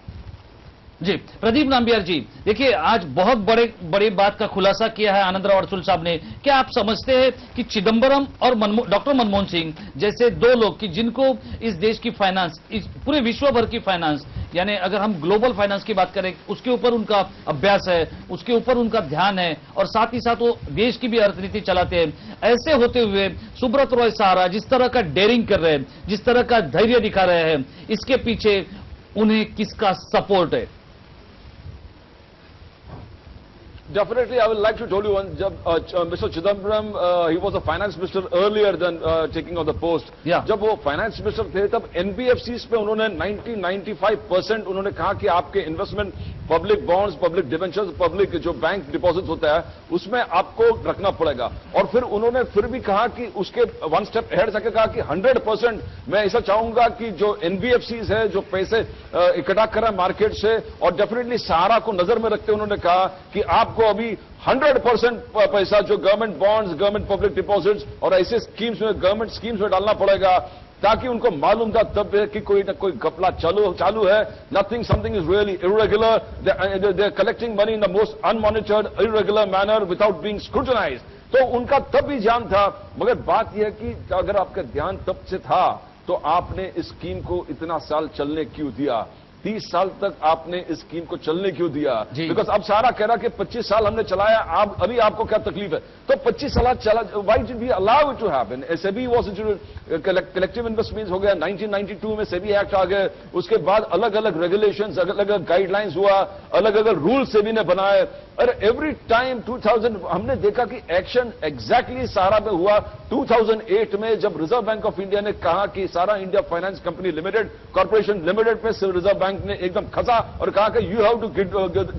जी प्रदीप नाम्बियार जी, देखिए आज बहुत बड़ी बात का खुलासा किया है आनंदराव अडसुल साहब ने। क्या आप समझते हैं कि चिदंबरम और डॉक्टर मनमोहन सिंह जैसे दो लोग कि जिनको इस देश की फाइनेंस, इस पूरे विश्व भर की फाइनेंस, यानी अगर हम ग्लोबल फाइनेंस की बात करें उसके ऊपर उनका अभ्यास है, उसके ऊपर उनका ध्यान है और साथ ही साथ वो देश की भी अर्थनीति चलाते हैं, ऐसे होते हुए सुब्रत रॉय सहारा जिस तरह का डेयरिंग कर रहे हैं, जिस तरह का धैर्य दिखा रहे हैं, इसके पीछे उन्हें किसका सपोर्ट है? Definitely, I would like to tell you one. Mr. Chidambaram, he was a finance minister earlier than taking on the post. Yeah. जब वो finance minister थे तब NBFCs पे उन्होंने 95% उन्होंने कहा कि आपके investment public bonds, public debentures, public जो बैंक डिपॉजिट होता है उसमें आपको रखना पड़ेगा। और फिर उन्होंने फिर भी कहा कि उसके वन स्टेप अहेड जाके कहा कि 100% मैं ऐसा चाहूंगा कि जो NBFCs है जो पैसे इकट्ठा कर रहा है मार्केट से, और डेफिनेटली सहारा को नजर में रखते उन्होंने कहा कि आपको अभी 100% पैसा जो government bonds, government public deposits और ऐसे स्कीम्स में, गवर्नमेंट स्कीम्स में डालना पड़ेगा, ताकि उनको मालूम था तब कि कोई न कोई घपला चालू है। Nothing, something is really irregular, they are collecting money in the most unmonitored irregular manner without being scrutinised. तो उनका तब भी ध्यान था, मगर बात यह है कि अगर आपका ध्यान तब से था तो आपने इस स्कीम को इतना साल चलने क्यों दिया? 30 साल तक आपने इस स्कीम को चलने क्यों दिया? बिकॉज अब सारा कह रहा कि 25 साल हमने चलाया, अभी आपको क्या तकलीफ है? तो 25 साल चला, why did we allow it to happen? SEBI was collective investment हो गया, 1992 में सेबी एक्ट आ गए, उसके बाद अलग अलग रेगुलेशंस, अलग अलग गाइडलाइंस हुआ, अलग अलग रूल सेबी ने बनाए। और एवरी टाइम 2000 हमने देखा कि एक्शन एग्जैक्टली सारा में हुआ 2008 में, जब रिजर्व बैंक ऑफ इंडिया ने कहा कि सारा India finance company limited, corporation limited पे रिजर्व बैंक ने एकदम खसा और कहा कि you have to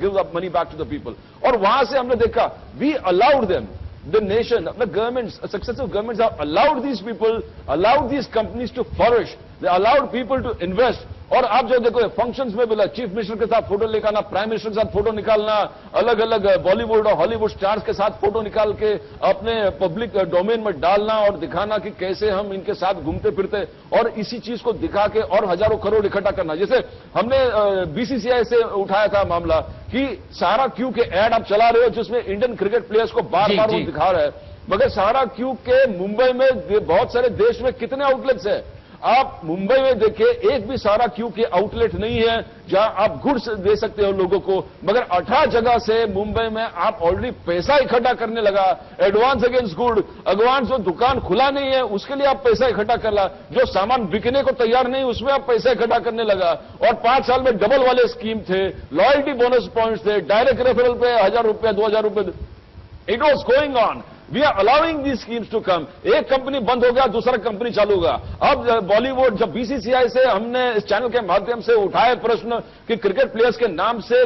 give up money back to the people. और वहां से हमने देखा we allowed them, the nation, the governments, successive governments have allowed these people, allowed these companies to flourish. They allowed people to invest. और आप जो देखो फंक्शंस में बोला, चीफ मिनिस्टर के साथ फोटो निकालना, प्राइम मिनिस्टर के साथ फोटो निकालना, अलग अलग बॉलीवुड और हॉलीवुड स्टार्स के साथ फोटो निकाल के अपने पब्लिक डोमेन में डालना और दिखाना कि कैसे हम इनके साथ घूमते फिरते, और इसी चीज को दिखा के और हजारों करोड़ इकट्ठा करना। जैसे हमने बीसीसीआई से उठाया था मामला कि सारा क्यू के एड आप चला रहे हो जिसमें इंडियन क्रिकेट प्लेयर्स को बार बार वो दिखा रहे हैं, मगर सारा क्यू के मुंबई में बहुत सारे देश में कितने आउटलेट्स है? आप मुंबई में देखिए एक भी सारा क्यू के आउटलेट नहीं है जहां आप गुड्स दे सकते हो लोगों को, मगर 18 जगह से मुंबई में आप ऑलरेडी पैसा इकट्ठा करने लगा। एडवांस अगेंस्ट गुड, एडवांस जो दुकान खुला नहीं है उसके लिए आप पैसा इकट्ठा कर ला, जो सामान बिकने को तैयार नहीं उसमें आप पैसा इकट्ठा करने लगा। और 5 साल में डबल वाले स्कीम थे, लॉयल्टी बोनस पॉइंट्स थे, डायरेक्ट रेफरल पे 1000 रुपए 2000 रुपए, it was going on. We are allowing these schemes to come. एक कंपनी बंद हो गया, दूसरा कंपनी चालू होगा। अब बॉलीवुड, जब बीसीसीआई से हमने इस चैनल के माध्यम से उठाए प्रश्न कि क्रिकेट प्लेयर्स के नाम से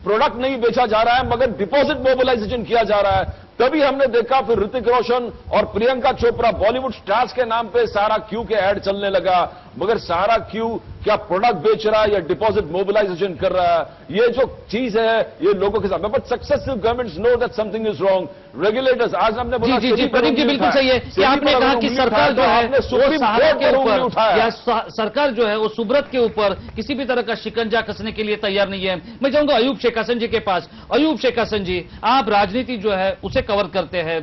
प्रोडक्ट नहीं बेचा जा रहा है मगर डिपॉजिट मोबिलाइजेशन किया जा रहा है, तभी हमने देखा फिर ऋतिक रोशन और प्रियंका चोपड़ा बॉलीवुड स्टार्स के नाम पे सारा क्यू के ऐड चलने लगा। मगर सारा क्यू क्या प्रोडक्ट बेच रहा है या डिपॉजिट मोबिलाइजेशन कर रहा है? ये जो चीज है ये लोगों के साथ, but successive governments know that something is wrong. Regulators, आज हमने बोला जी प्रदीप जी बिल्कुल सही है कि आपने कहा कि सरकार जो है वो सहारा के ऊपर या सरकार जो है वो सुब्रत के ऊपर किसी भी तरह का शिकंजा कसने के लिए तैयार नहीं है। मैं चाहूंगा अयूब शेख हसन जी के पास। अयूब शेख हसन जी, आप राजनीति जो है उसे कवर करते हैं,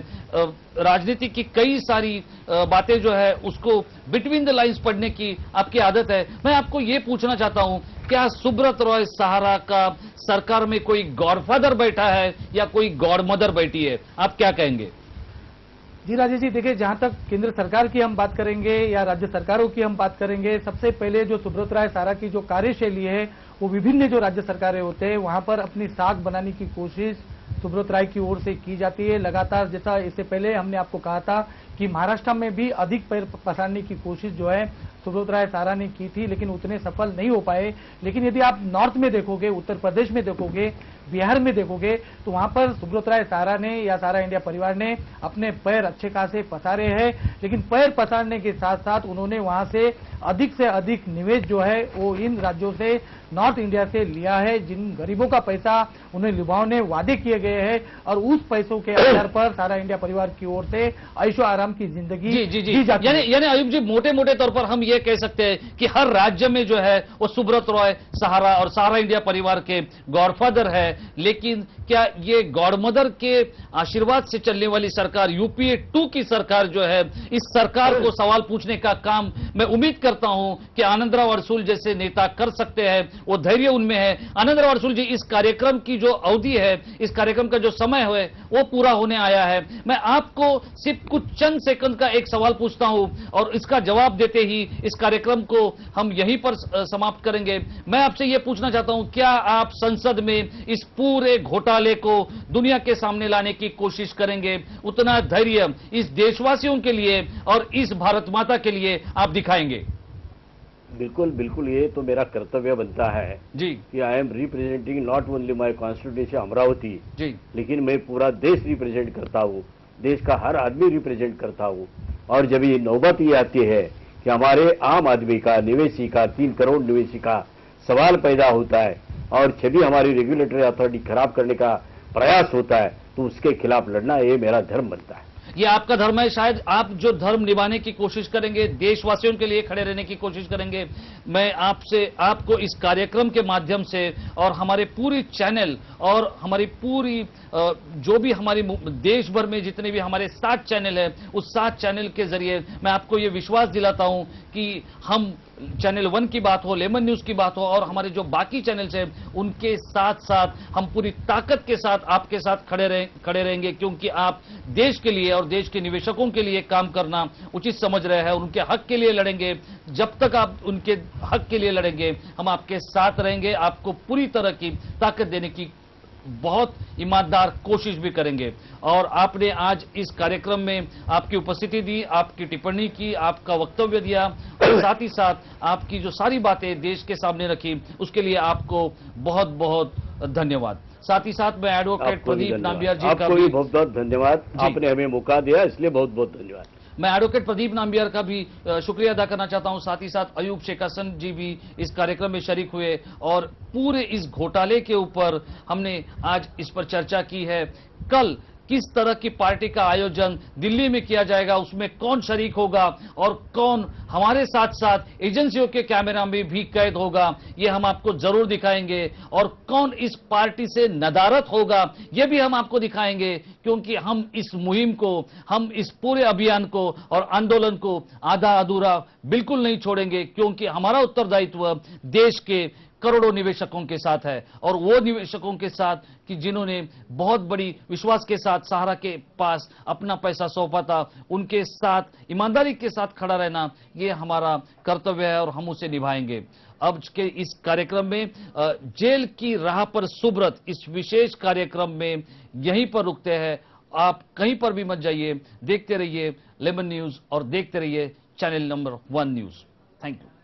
राजनीति की कई सारी बातें जो है उसको बिटवीन द लाइंस पढ़ने की आपकी आदत है। मैं आपको ये पूछना चाहता हूं, क्या सुब्रत रॉय सहारा का सरकार में कोई गॉडफादर बैठा है या कोई गॉडमदर बैठी है? आप क्या कहेंगे? जी राजेश जी, देखिए जहां तक केंद्र सरकार की हम बात करेंगे या राज्य सरकारों की हम बात करेंगे, सबसे पहले जो सुब्रत राय सहारा की जो कार्यशैली है वो विभिन्न जो राज्य सरकारें होते हैं वहां पर अपनी साख बनाने की कोशिश सुब्रत राय की ओर से की जाती है लगातार। जैसा इससे पहले हमने आपको कहा था कि महाराष्ट्र में भी अधिक पैर पसारने की कोशिश जो है सुब्रत राय सारा ने की थी, लेकिन उतने सफल नहीं हो पाए। लेकिन यदि आप नॉर्थ में देखोगे, उत्तर प्रदेश में देखोगे, बिहार में देखोगे, तो वहां पर सुब्रत राय सारा ने या सारा इंडिया परिवार ने अपने पैर अच्छे खासे पसारे हैं। लेकिन पैर पसारने के साथ साथ उन्होंने वहां से अधिक निवेश जो है वो इन राज्यों से, नॉर्थ इंडिया से लिया है, जिन गरीबों का पैसा उन्हें लुभावने वादे किए गए हैं, और उस पैसों के आधार पर सारा इंडिया परिवार की ओर से ऐशो आराम की जिंदगी जी जाती है। यानी अयूब जी, मोटे मोटे तौर पर हम ये कह सकते हैं कि हर राज्य में जो है वो सुब्रत राय सहारा और सारा इंडिया परिवार के गॉडफादर है। लेकिन क्या ये गॉडमदर के आशीर्वाद से चलने वाली सरकार, यूपीए 2 की सरकार जो है, इस सरकार को सवाल पूछने का काम मैं उम्मीद करता हूं कि आनंदराव अरसुल जैसे नेता कर सकते हैं, वो धैर्य उनमें है। आनंदराव अरसुल जी, इस कार्यक्रम की जो अवधि है, इस कार्यक्रम का जो समय है वो पूरा होने आया है। मैं आपको सिर्फ कुछ चंद सेकंड का एक सवाल पूछता हूं और इसका जवाब देते ही इस कार्यक्रम को हम यहीं पर समाप्त करेंगे। मैं आपसे यह पूछना चाहता हूं, क्या आप संसद में इस पूरे घोटाले को दुनिया के सामने लाने की कोशिश करेंगे? उतना धैर्य इस देशवासियों के लिए और इस भारत माता के लिए आप दिखाएंगे? बिल्कुल बिल्कुल, ये तो मेरा कर्तव्य बनता है जी कि I am representing not only my constituency Amravati ji, लेकिन मैं पूरा देश रिप्रेजेंट करता हूँ, देश का हर आदमी रिप्रेजेंट करता हूँ। और जब ये नौबत ये आती है कि हमारे आम आदमी का, निवेशी का, 3 करोड़ निवेशी का सवाल पैदा होता है और छवि हमारी रेगुलेटरी अथॉरिटी खराब करने का प्रयास होता है, तो उसके खिलाफ लड़ना ये मेरा धर्म बनता है। ये आपका धर्म है। शायद आप जो धर्म निभाने की कोशिश करेंगे, देशवासियों के लिए खड़े रहने की कोशिश करेंगे। मैं आपको इस कार्यक्रम के माध्यम से और हमारे पूरी चैनल और हमारी पूरी जो भी हमारी देश भर में जितने भी हमारे 7 चैनल हैं, उस 7 चैनल के जरिए मैं आपको ये विश्वास दिलाता हूं कि हम चैनल 1 की बात हो, लेमन न्यूज की बात हो और हमारे जो बाकी चैनल्स हैं, उनके साथ साथ हम पूरी ताकत के साथ आपके साथ खड़े रहेंगे, क्योंकि आप देश के लिए और देश के निवेशकों के लिए काम करना उचित समझ रहे हैं और उनके हक के लिए लड़ेंगे। जब तक आप उनके हक के लिए लड़ेंगे, हम आपके साथ रहेंगे, आपको पूरी तरह की ताकत देने की बहुत ईमानदार कोशिश भी करेंगे। और आपने आज इस कार्यक्रम में आपकी उपस्थिति दी, आपकी टिप्पणी की, आपका वक्तव्य दिया और साथ ही साथ आपकी जो सारी बातें देश के सामने रखी, उसके लिए आपको बहुत बहुत धन्यवाद। साथ ही साथ मैं एडवोकेट प्रदीप नाम्बियार जी का भी बहुत बहुत धन्यवाद। आपने हमें मौका दिया, इसलिए बहुत बहुत धन्यवाद। मैं एडवोकेट प्रदीप नाम्बियार का भी शुक्रिया अदा करना चाहता हूं। साथ ही साथ अयूब शेखासन जी भी इस कार्यक्रम में शरीक हुए और पूरे इस घोटाले के ऊपर हमने आज इस पर चर्चा की है। कल किस तरह की पार्टी का आयोजन दिल्ली में किया जाएगा, उसमें कौन शरीक होगा और कौन हमारे साथ साथ एजेंसियों के कैमरा में भी कैद होगा, ये हम आपको जरूर दिखाएंगे। और कौन इस पार्टी से नदारत होगा, ये भी हम आपको दिखाएंगे, क्योंकि हम इस मुहिम को, हम इस पूरे अभियान को और आंदोलन को आधा अधूरा बिल्कुल नहीं छोड़ेंगे, क्योंकि हमारा उत्तरदायित्व देश के करोड़ों निवेशकों के साथ है और वो निवेशकों के साथ कि जिन्होंने बहुत बड़ी विश्वास के साथ सहारा के पास अपना पैसा सौंपा था, उनके साथ ईमानदारी के साथ खड़ा रहना ये हमारा कर्तव्य है और हम उसे निभाएंगे। अब के इस कार्यक्रम में जेल की राह पर सुब्रत, इस विशेष कार्यक्रम में यहीं पर रुकते हैं। आप कहीं पर भी मत जाइए, देखते रहिए लेमन न्यूज और देखते रहिए channel number 1 news. Thank you.